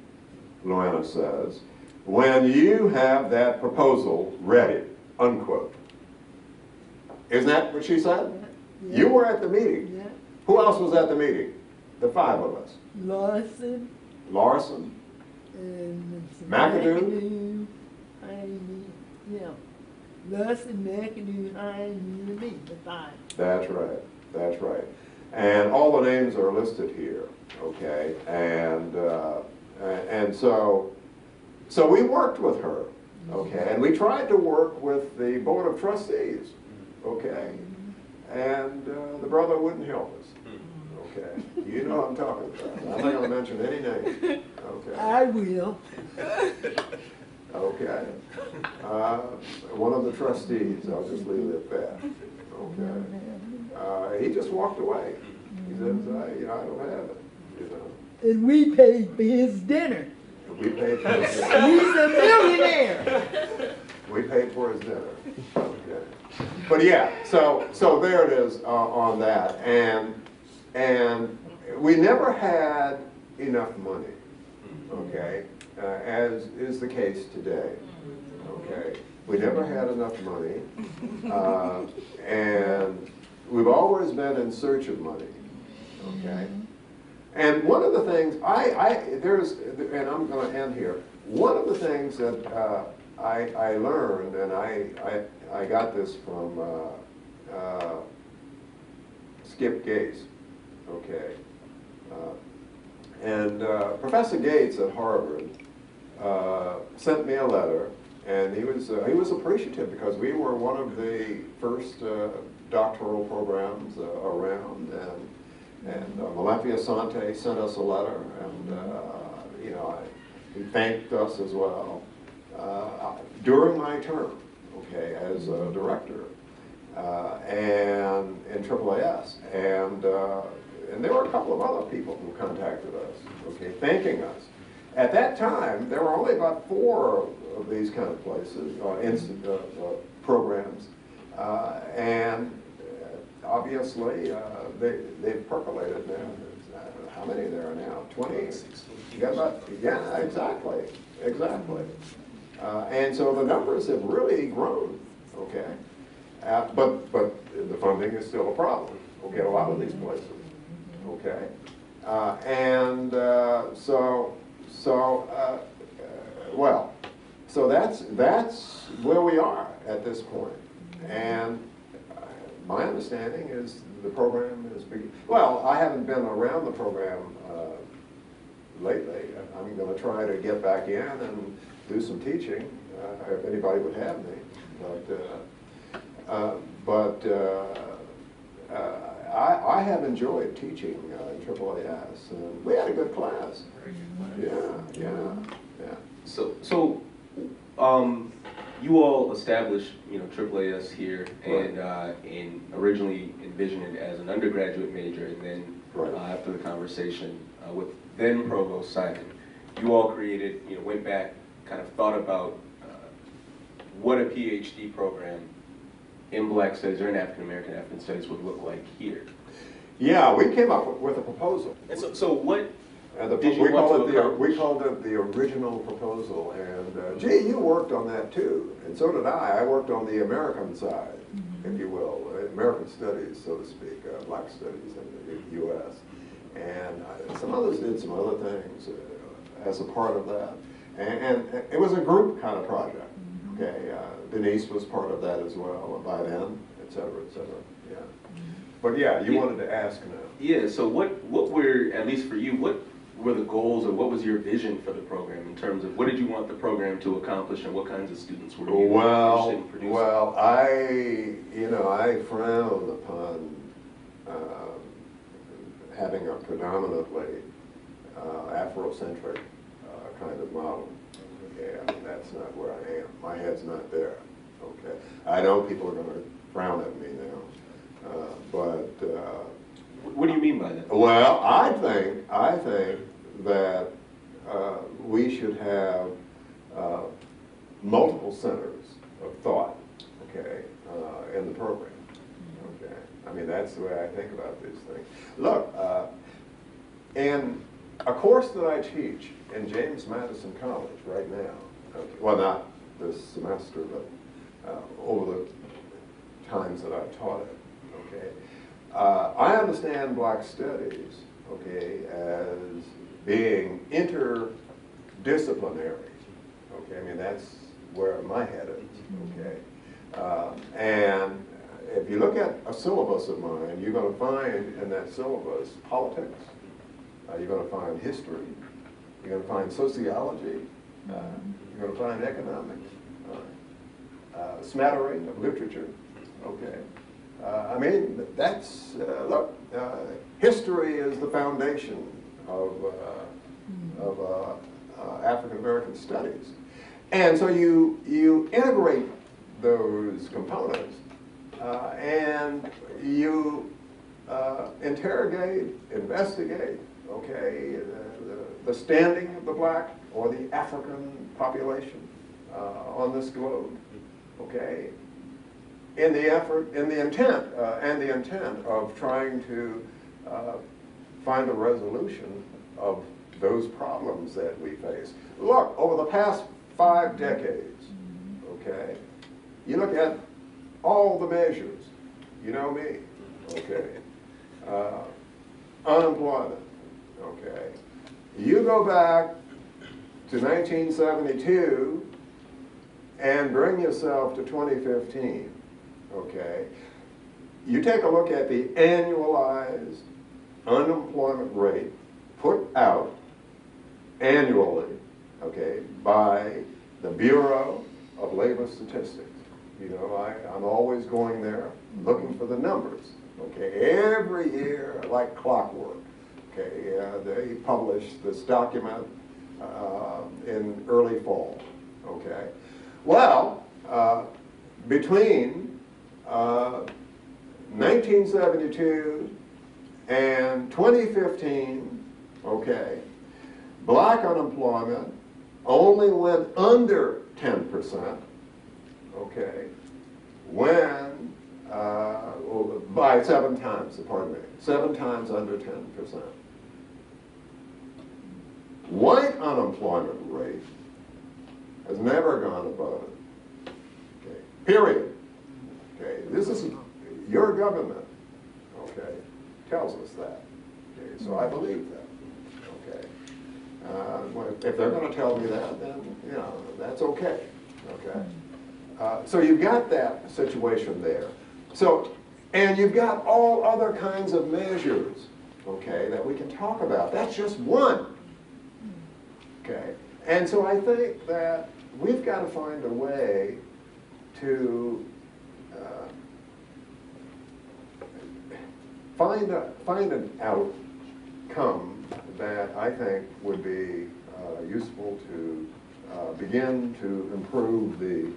Luana says, when you have that proposal ready, unquote. Isn't that what she said? Yeah. You were at the meeting. Yeah. Who else was at the meeting? The 5 of us. Larson Larson, and McAdoo? Heine, yeah. Larson, McAdoo, Heine, and me, the 5. That's right, that's right. And all the names are listed here, okay? And so we worked with her, okay? And we tried to work with the Board of Trustees, okay? And the brother wouldn't help us, okay? You know what I'm talking about. I'm not going to mention any names, okay? I will. Okay. One of the trustees, I'll just leave it at that, okay? He just walked away. He says, I don't have it, you know. And we paid for his dinner. We paid for his dinner. He's a millionaire. We paid for his dinner. Okay. But yeah, so there it is on that, and we never had enough money. Okay, as is the case today. Okay, we never had enough money, and we've always been in search of money. Okay, and one of the things and I'm going to end here. One of the things that I learned, and I got this from Skip Gates. Okay. And Professor Gates at Harvard sent me a letter, and he was appreciative because we were one of the first doctoral programs around, and Malefia Sante sent us a letter, and he thanked us as well during my term, okay, as a director, and in AAAS, and there were a couple of other people who contacted us, okay, thanking us. At that time, there were only about 4 of these kind of places, programs, and obviously they've percolated now. How many there are now? 20? You got about, yeah, exactly. And so the numbers have really grown, okay? But the funding is still a problem, okay, a lot of these places. Okay, so that's where we are at this point. And my understanding is the program is well, I haven't been around the program lately. I'm going to try to get back in and do some teaching if anybody would have me. I have enjoyed teaching in AAAS, and we had a good class. Yeah. So, you all established, AAAS here, and originally envisioned it as an undergraduate major, and then after the conversation with then Provost Simon, you all created, went back, kind of thought about what a PhD program in Black Studies or in African American Studies would look like here. Yeah, we came up with a proposal. And so what did we you want to accomplish? We called it the original proposal, and gee, you worked on that too, and so did I. I worked on the American side, if you will, American studies, so to speak, Black studies in the U.S. And some others did some other things as a part of that, and it was a group kind of project. Okay, Denise was part of that as well by then, et cetera, yeah. But yeah, you wanted to ask now. Yeah, so what were, at least for you, what were the goals, or what was your vision for the program in terms of what did you want the program to accomplish, and what kinds of students were you interested in producing? Well, I frown upon having a predominantly Afrocentric kind of model. Okay, I mean, that's not where I am. My head's not there. Okay, I know people are going to frown at me now, what do you mean by that? Well, I think that we should have multiple centers of thought, okay, in the program. Okay, I mean, that's the way I think about these things. Look, in a course that I teach in James Madison College right now, okay, well, not this semester, but over the times that I've taught it, okay, I understand black studies, okay, as being interdisciplinary. Okay, I mean, that's where my head is, okay. And if you look at a syllabus of mine, you're going to find in that syllabus politics, you're going to find history, you're going to find sociology, you're going to find economics, smattering of literature, okay. I mean, that's, look, history is the foundation of African American studies. And so you integrate those components and you interrogate, investigate, okay, the standing of the black or the African population on this globe, okay, in the intent of trying to find a resolution of those problems that we face. Look, over the past 5 decades, okay, you look at all the measures, you know me, okay, unemployment, okay. You go back to 1972 and bring yourself to 2015, okay. You take a look at the annualized unemployment rate put out annually, okay, by the Bureau of Labor Statistics. You know, I'm always going there looking for the numbers, okay, every year like clockwork, okay. They publish this document in early fall, okay. Well, between 1972 and 2015, okay, black unemployment only went under 10%, okay, when, by 7 times, pardon me, 7 times under 10%. White unemployment rate has never gone above it, okay, period. Okay, this is your government, okay, tells us that, okay, so I believe that, okay. If they're going to tell me that, then, you know, that's okay, okay. So you've got that situation there. So, and you've got all other kinds of measures, okay, that we can talk about. That's just one, okay. And so I think that we've got to find a way to find an outcome that I think would be useful to begin to improve the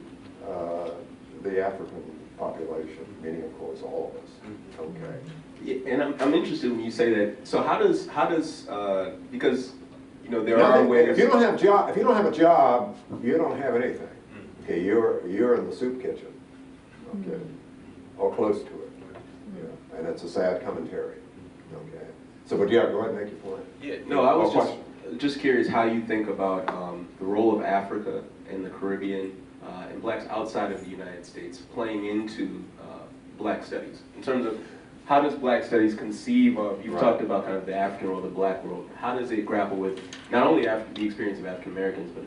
African population, meaning of course all of us. Okay. Yeah, and I'm interested when you say that. So how does because you know there are ways. If you don't have a job, you don't have anything. Okay, you're in the soup kitchen. Okay, or close to it. Yeah, and it's a sad commentary. Okay. So, but yeah, go ahead and make your point. Yeah. No, I was just curious how you think about the role of Africa and the Caribbean and blacks outside of the United States playing into black studies in terms of how does black studies conceive of, you've talked about kind of the African world, the black world, how does it grapple with not only the experience of African Americans, but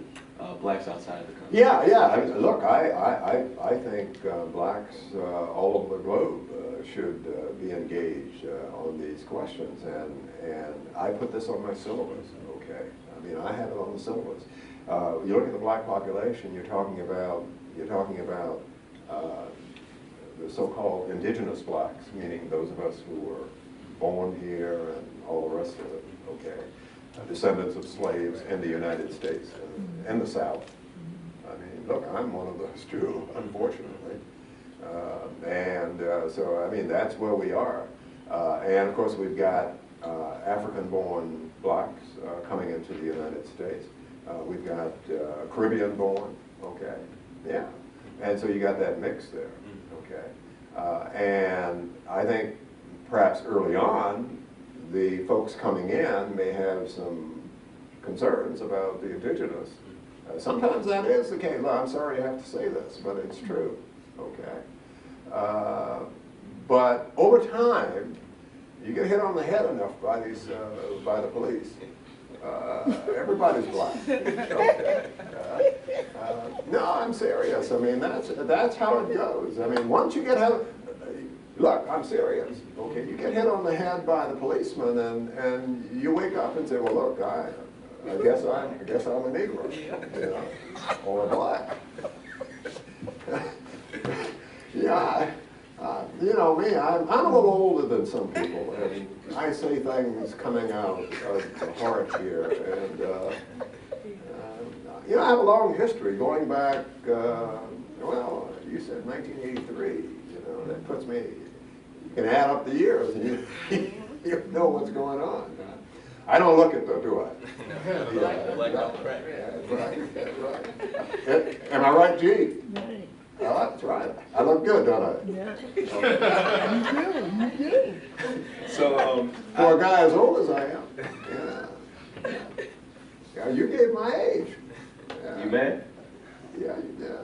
blacks outside of the country? Yeah, yeah, I mean, look, I think blacks all over the globe should be engaged on these questions, and I put this on my syllabus, okay? I mean, I have it on the syllabus. You look at the black population, you're talking about the so-called indigenous blacks, meaning those of us who were born here and all the rest of it, okay? Descendants of slaves in the United States and the South. I mean, look, I'm one of those too, unfortunately. So, I mean, that's where we are. And of course, we've got African-born blacks coming into the United States. We've got Caribbean-born, okay? Yeah. And so you got that mix there, okay? And I think perhaps early on, the folks coming in may have some concerns about the indigenous. Sometimes that is the case. Well, I'm sorry to have to say this, but it's true, okay? But over time, you get hit on the head enough by these, by the police. Everybody's black. No, I'm serious. I mean, that's how it goes. I mean, once you get out, look, I'm serious. Okay, you get hit on the head by the policeman, and you wake up and say, well, look, I guess I'm a Negro, you know, or a black. Yeah. You know me, I'm a little older than some people, and I say things coming out of the heart here. And, you know, I have a long history going back, well, you said 1983, you know, that puts me, you can add up the years and you know what's going on. I don't look at them, do I? Right. Am I right, G? Right. Oh, that's right. I look good, don't I? Yeah. You do. So, For a guy as old as I am. Yeah. Yeah, you gave my age. Yeah. you mad? Yeah, you did.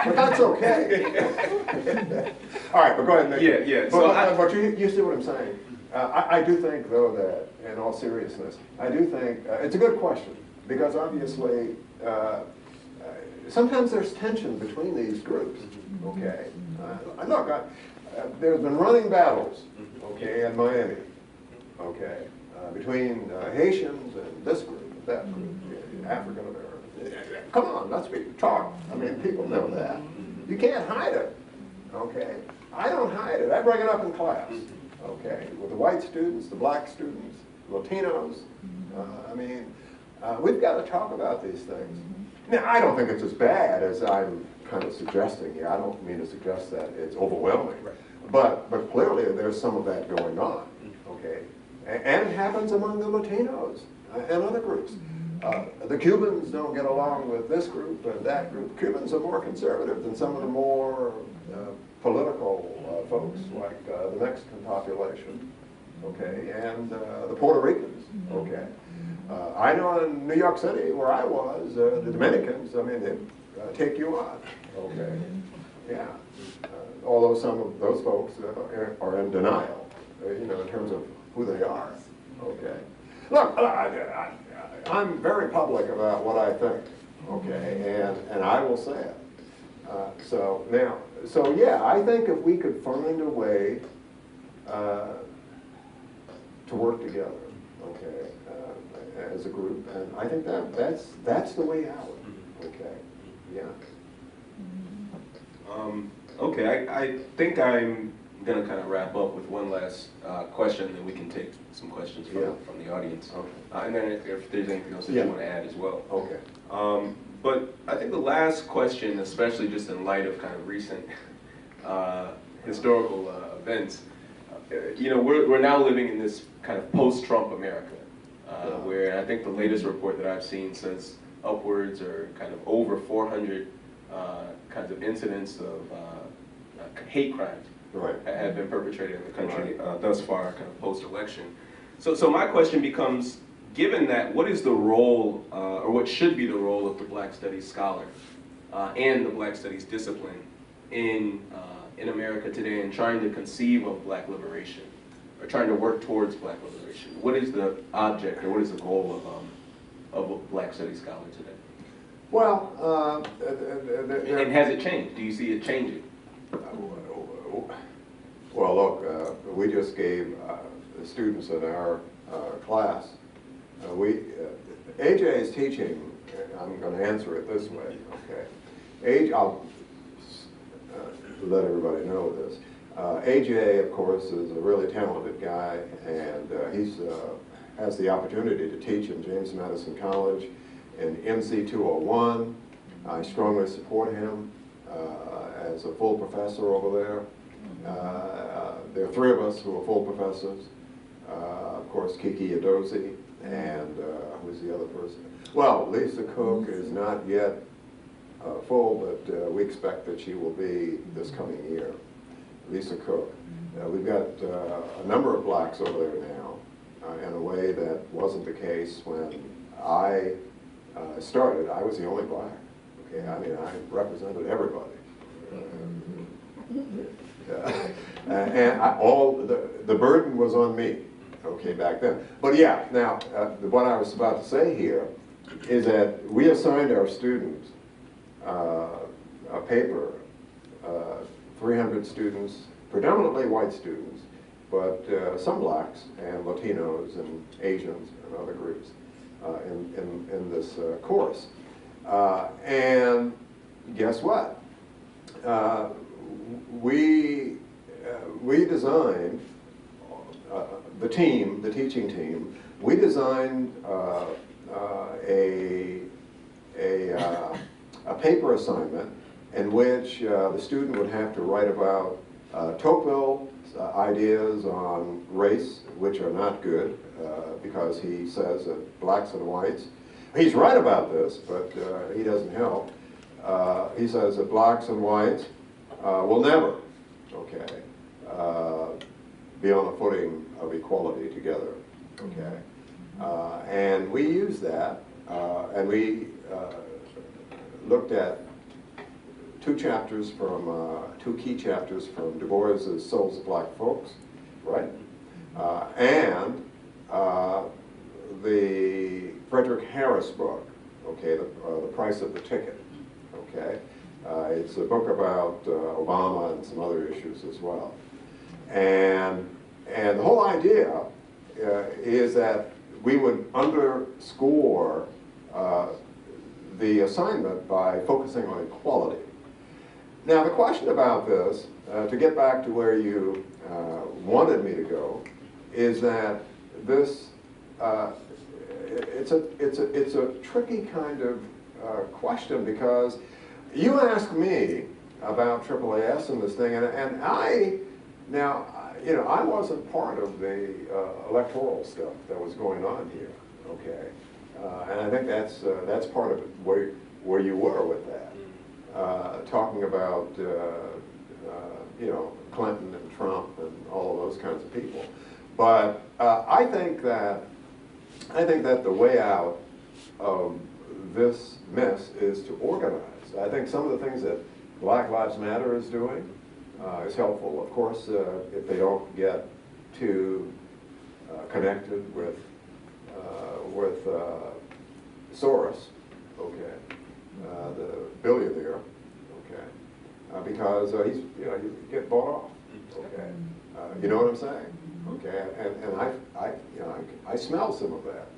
But that's okay. All right, but go ahead, Nick. Yeah. But you see what I'm saying? I do think, though, that in all seriousness, I do think it's a good question, because obviously sometimes there's tension between these groups, okay? Look, there's been running battles, okay, in Miami, okay, between Haitians and this group, and that group, African Americans. Come on, let's talk. I mean, people know that. You can't hide it, okay? I don't hide it. I bring it up in class, okay, with the white students, the black students, Latinos. I mean, we've got to talk about these things. Now, I don't think it's as bad as I'm kind of suggesting here. I don't mean to suggest that it's overwhelming. But clearly there's some of that going on, okay? And it happens among the Latinos and other groups. The Cubans don't get along with this group and that group. Cubans are more conservative than some of the more political folks, like the Mexican population, okay, and the Puerto Ricans, okay. I know in New York City, where I was, the Dominicans, I mean, they take you on, okay, yeah. Although some of those folks are in denial, you know, in terms of who they are, okay. Look, I'm very public about what I think, okay, and I will say it. So yeah, I think if we could find a way to work together, okay, as a group, and I think that's the way out, okay, yeah. Okay, I think I'm going to kind of wrap up with one last question, then we can take some questions from the audience. Okay. And then if there's anything else that you want to add as well. Okay. But I think the last question, especially just in light of kind of recent historical events, you know, we're now living in this kind of post-Trump America, where I think the latest report that I've seen says upwards or kind of over 400 kinds of incidents of hate crimes have been perpetrated in the country thus far, kind of post-election. So my question becomes, given that, what is the role, or what should be the role of the Black Studies scholar and the Black Studies discipline in America today in trying to conceive of Black liberation, or trying to work towards Black liberation? What is the object, or what is the goal of a Black Studies scholar today? Well, and has it changed? Do you see it changing? Well, look, we just gave the students in our class, AJ is teaching, I'm going to answer it this way, okay. I'll let everybody know this. AJ, of course, is a really talented guy, and he has the opportunity to teach in James Madison College in MC 201. I strongly support him as a full professor over there. There are three of us who are full professors. Of course, Kiki Adozi, and who's the other person? Well, Lisa Cook is not yet full, but we expect that she will be this coming year. Lisa Cook. We've got a number of blacks over there now, in a way that wasn't the case when I started. I was the only black. Okay, I mean, I represented everybody. And the burden was on me, okay, back then. But yeah, now, what I was about to say here is that we assigned our students a paper, 300 students, predominantly white students, but some blacks and Latinos and Asians and other groups in this course. And guess what? We designed, the teaching team, we designed a paper assignment in which the student would have to write about Tocqueville's ideas on race, which are not good, because he says that blacks and whites, he's right about this, but he doesn't help. He says that blacks and whites will never, okay, be on a footing of equality together, okay? And we used that, and we looked at two key chapters from Du Bois's Souls of Black Folks, right? And the Frederick Harris book, okay, the Price of the Ticket, okay? It's a book about Obama and some other issues as well. And the whole idea is that we would underscore the assignment by focusing on equality. Now, the question about this, to get back to where you wanted me to go, is that this it's a tricky kind of question, because you asked me about AAAS and this thing, and I wasn't part of the electoral stuff that was going on here, okay, and I think that's part of it, where you were with that, talking about Clinton and Trump and all of those kinds of people, but I think that the way out of this mess is to organize. I think some of the things that Black Lives Matter is doing is helpful. Of course, if they don't get too connected with Soros, okay, the billionaire, okay, because he's you get bought off, okay. You know what I'm saying? Okay, and I smell some of that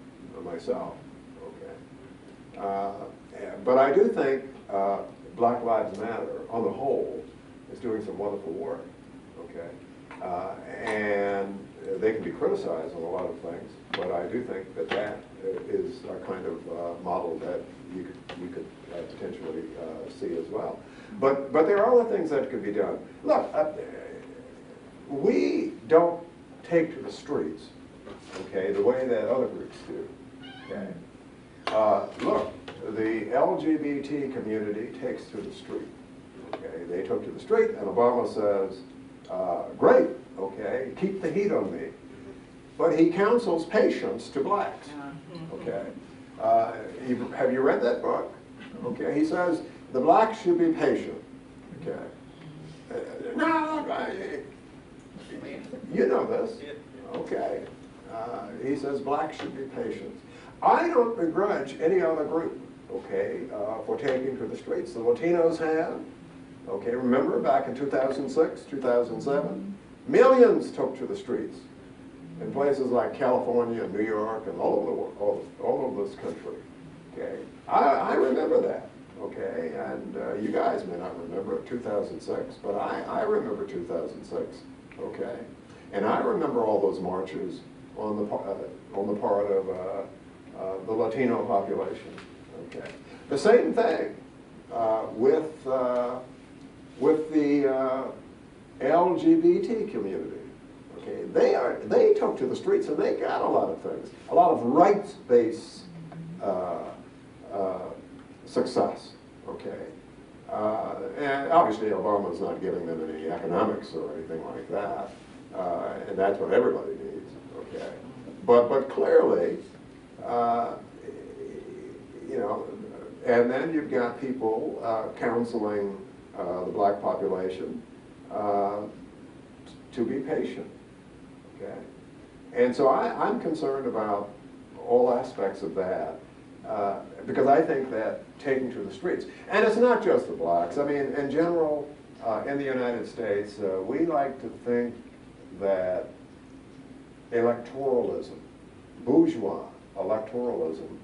myself, okay. But I do think Black Lives Matter, on the whole, is doing some wonderful work, okay. And they can be criticized on a lot of things, but I do think that is a kind of model that we could potentially see as well. But there are other things that could be done. Look, we don't take to the streets, okay, the way that other groups do, okay. Look, the LGBT community takes to the street, okay. They took to the street, and Obama says, great, okay, keep the heat on me. But he counsels patience to blacks, okay. Have you read that book? Okay, he says the blacks should be patient, okay. No, you know this, okay. He says blacks should be patient. I don't begrudge any other group, okay, for taking to the streets. The Latinos have, okay, remember back in 2006, 2007, millions took to the streets in places like California and New York and all over the world, all over this country, okay. I remember that, okay, and you guys may not remember 2006, but I remember 2006, okay, and I remember all those marches on the part of the Latino population, okay. The same thing with the LGBT community, okay. They took to the streets and they got a lot of things, a lot of rights-based success, okay. And obviously Obama's not giving them any economics or anything like that, and that's what everybody needs, okay. But clearly, and then you've got people counseling the black population to be patient, okay? And so I'm concerned about all aspects of that, because I think that taking to the streets, and it's not just the blacks, I mean, in general, in the United States, we like to think that electoralism, bourgeois electoralism,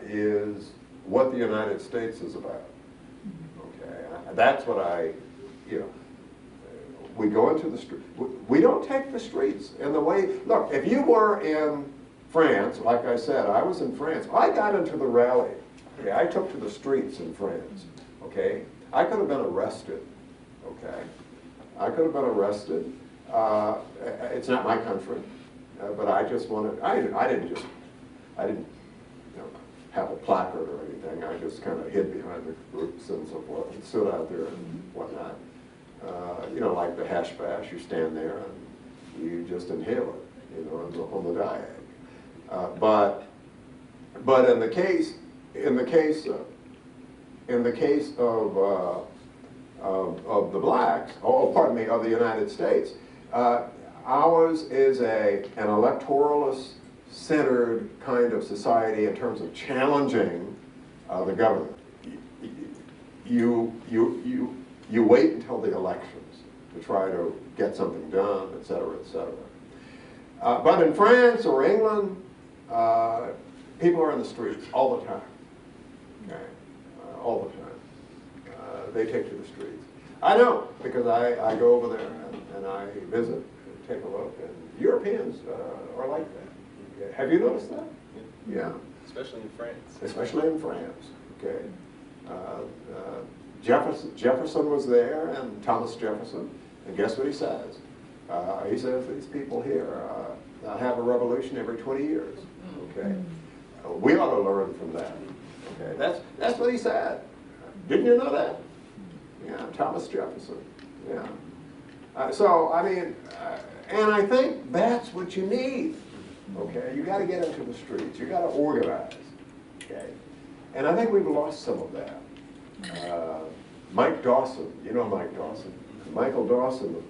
is what the United States is about. Okay, that's what we go into the street. We don't take the streets in the way, look, if you were in France, like I said, I was in France, I got into the rally. Okay, I took to the streets in France, okay? I could have been arrested, okay? I could have been arrested. It's not my country, but I just wanted, I didn't have a placard or anything. I just kind of hid behind the groups and so forth and stood out there and whatnot. Like the hash bash, you stand there and you just inhale it, on the diag. But in the case of the blacks, pardon me, of the United States, ours is an electoralist-centered kind of society in terms of challenging the government. You wait until the elections to try to get something done, et cetera, et cetera. But in France or England, people are in the streets all the time. Okay, all the time. They take to the streets. I know, because I go over there and I visit and take a look, and Europeans are like that. Have you noticed that? Yeah. Especially in France. Especially in France, okay. Jefferson was there, and Thomas Jefferson, and guess what he says? He says these people here have a revolution every 20 years, okay? We ought to learn from that, okay? That's what he said. Didn't you know that? Yeah, Thomas Jefferson, yeah. So, I mean, and I think that's what you need, okay? You got to get into the streets. You got to organize, okay? And I think we've lost some of that. Mike Dawson, you know Mike Dawson. Michael Dawson, a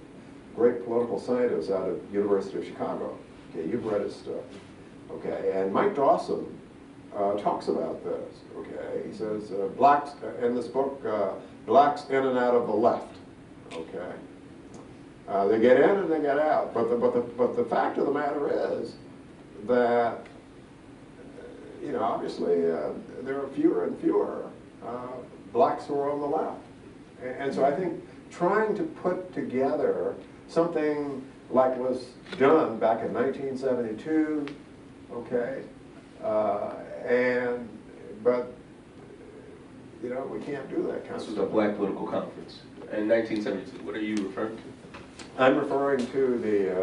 great political scientist out of University of Chicago. Okay, you've read his stuff. Okay, and Mike Dawson talks about this. Okay, he says blacks in this book, blacks in and out of the left. Okay, they get in and they get out. But the fact of the matter is that obviously there are fewer and fewer blacks who are on the left. And so I think trying to put together something like was done back in 1972, okay, but we can't do that kind of stuff. This was a black political conference in 1972. What are you referring to? I'm referring to the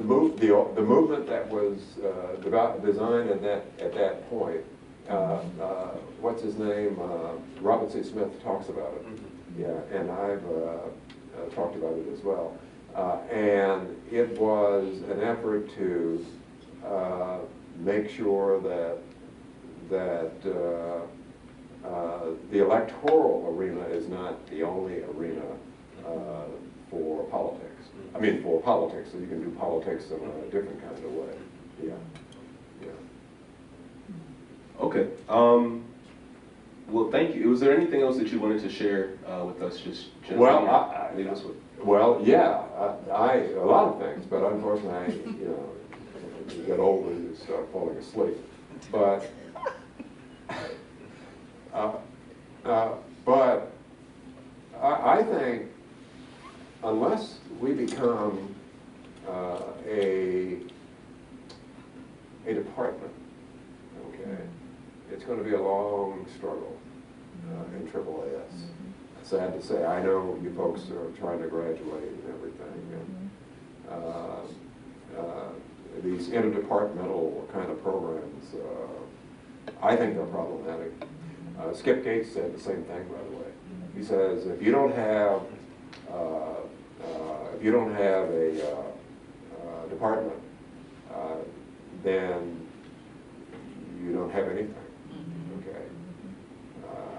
movement that was designed at that point. What's his name? Robert C. Smith talks about it. Mm-hmm. Yeah, and I've talked about it as well. And it was an effort to make sure that the electoral arena is not the only arena for politics. I mean, for politics, so you can do politics in a different kind of way. Yeah. Okay. Well, thank you. Was there anything else that you wanted to share with us? Just well, leave us with. Well, yeah, a lot of things, but unfortunately, you get older, you start falling asleep. But I think unless we become a department, okay, it's going to be a long struggle in AAAS. Sad to say, I know you folks are trying to graduate and everything. And these interdepartmental kind of programs, I think they're problematic. Skip Gates said the same thing, by the way. He says, if you don't have a department, then you don't have anything. Okay.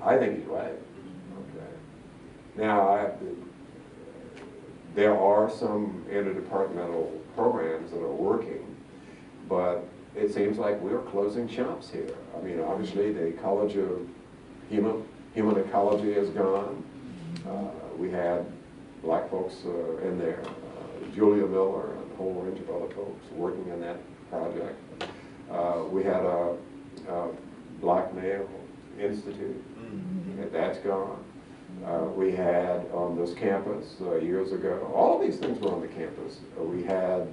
I think he's right. Okay. Now, There are some interdepartmental programs that are working, but it seems like we're closing shops here. I mean, obviously, the College of Human Ecology is gone. We had black folks in there, Julia Miller and a whole range of other folks working in that project. We had a Black Male Institute. That's gone. We had on this campus years ago, all of these things were on the campus. We had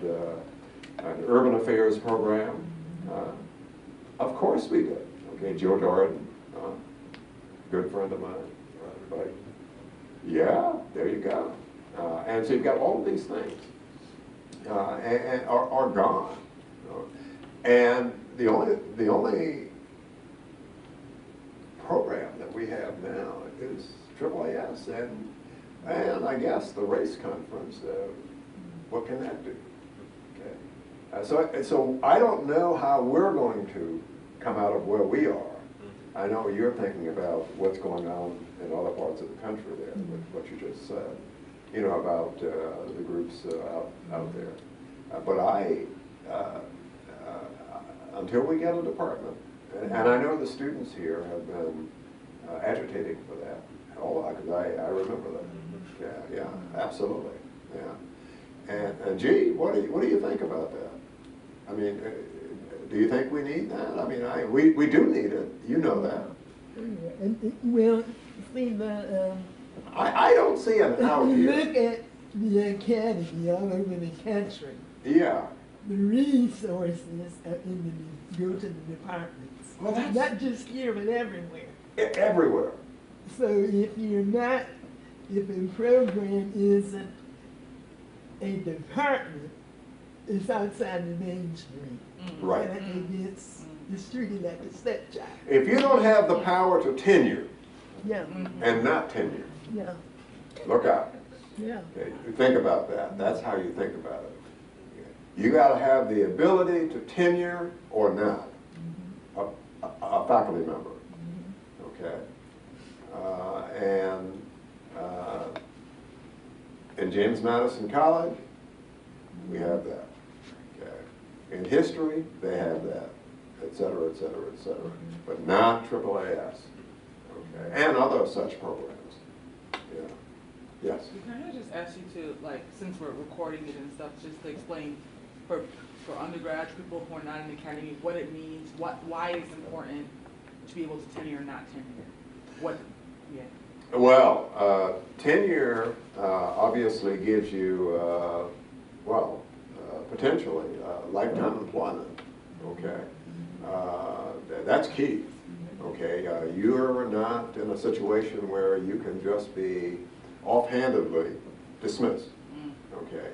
an urban affairs program. Of course we did. Okay, Joe Darden, good friend of mine. Everybody. Yeah, there you go. And so you've got all of these things and are gone. And the only program that we have now is AAAS and I guess the race conference. What can that do? Okay. So I don't know how we're going to come out of where we are. I know you're thinking about what's going on in other parts of the country there, with what you just said, you know, about the groups out there. But until we get a department, and I know the students here have been agitating for that, because I remember that. Yeah, absolutely. Yeah. And gee, what do you think about that? I mean, do you think we need that? I mean, we do need it. You know that. Well, see, the I don't see it out here. look at the academy all over the country. Yeah. The resources are go to the departments. Well, that's not just here, but everywhere. Everywhere. So if a program isn't a department, it's outside the mainstream. Right. And it's distributed like a stepchild. If you don't have the power to tenure Yeah. and not tenure, Yeah. look out. Yeah. Okay, you think about that. That's how you think about it. You got to have the ability to tenure or not a faculty member. Okay, in James Madison College, we have that. Okay, in history, they have that, et cetera, et cetera, et cetera. But not AAAS. Okay, and other such programs. Yeah. Yes. Can I just ask you to, like, since we're recording it and stuff, just to explain for undergrads, people who are not in the academy, what it means, why it's important to be able to tenure or not tenure? Yeah. Well, tenure obviously gives you, potentially lifetime employment. Okay, that's key. Okay, you're not in a situation where you can just be offhandedly dismissed. Okay,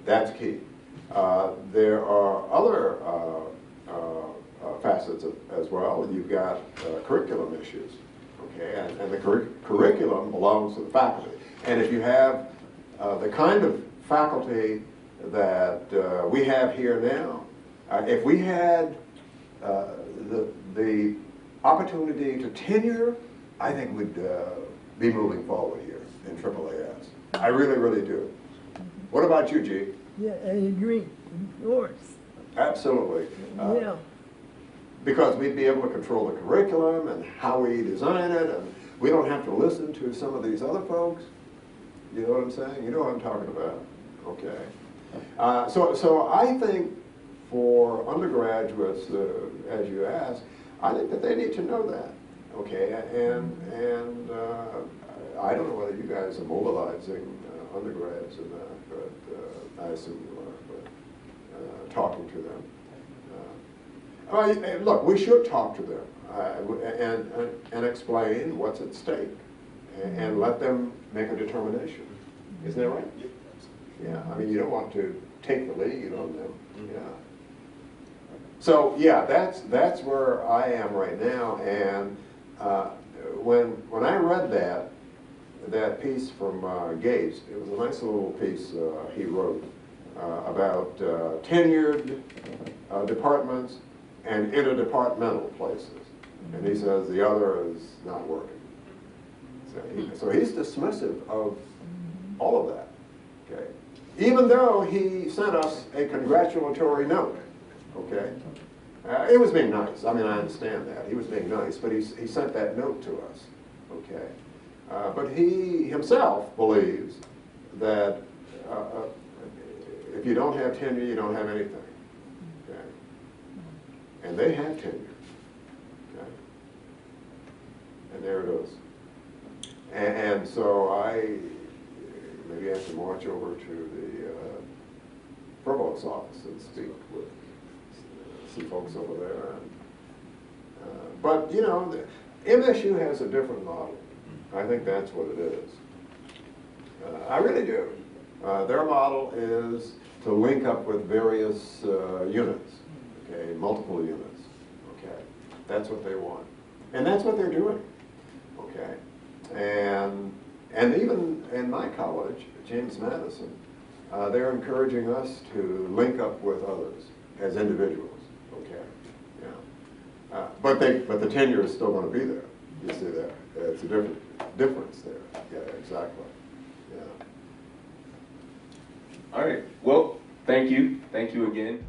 that's key. There are other facets as well. You've got curriculum issues. Okay, and the curriculum belongs to the faculty. And if you have the kind of faculty that we have here now, if we had the opportunity to tenure, I think we'd be moving forward here in AAAS. I really, really do. What about you, G? Yeah, I agree, of course. Absolutely. Yeah. Because we'd be able to control the curriculum and how we design it, and we don't have to listen to some of these other folks. You know what I'm saying? You know what I'm talking about. Okay. So I think for undergraduates, as you asked, I think that they need to know that. Okay, and I don't know whether you guys are mobilizing undergrads in that, but I assume you are. But talking to them. Look, we should talk to them and explain what's at stake and let them make a determination. Isn't that right? Yeah, I mean, you don't want to take the lead on them. Yeah. So yeah, that's where I am right now. And when I read that piece from Gates, it was a nice little piece he wrote about tenured departments and interdepartmental places. And he says the other is not working. So he's dismissive of all of that. okay? Even though he sent us a congratulatory note, okay? It was being nice. I mean, I understand that. He was being nice, but he sent that note to us, okay? But he himself believes that if you don't have tenure, you don't have anything, okay? And they have tenure, okay? And there it is. And so I maybe have to march over to the provost's office and speak with some folks over there. And, but, you know, MSU has a different model. I think that's what it is. I really do. Their model is to link up with various units, okay, multiple units, okay. That's what they want. And that's what they're doing, okay. And even in my college, James Madison, they're encouraging us to link up with others as individuals, okay, yeah. But the tenure is still going to be there. You see that? It's a difference there. Yeah, exactly. Yeah. All right. Well, thank you. Thank you again.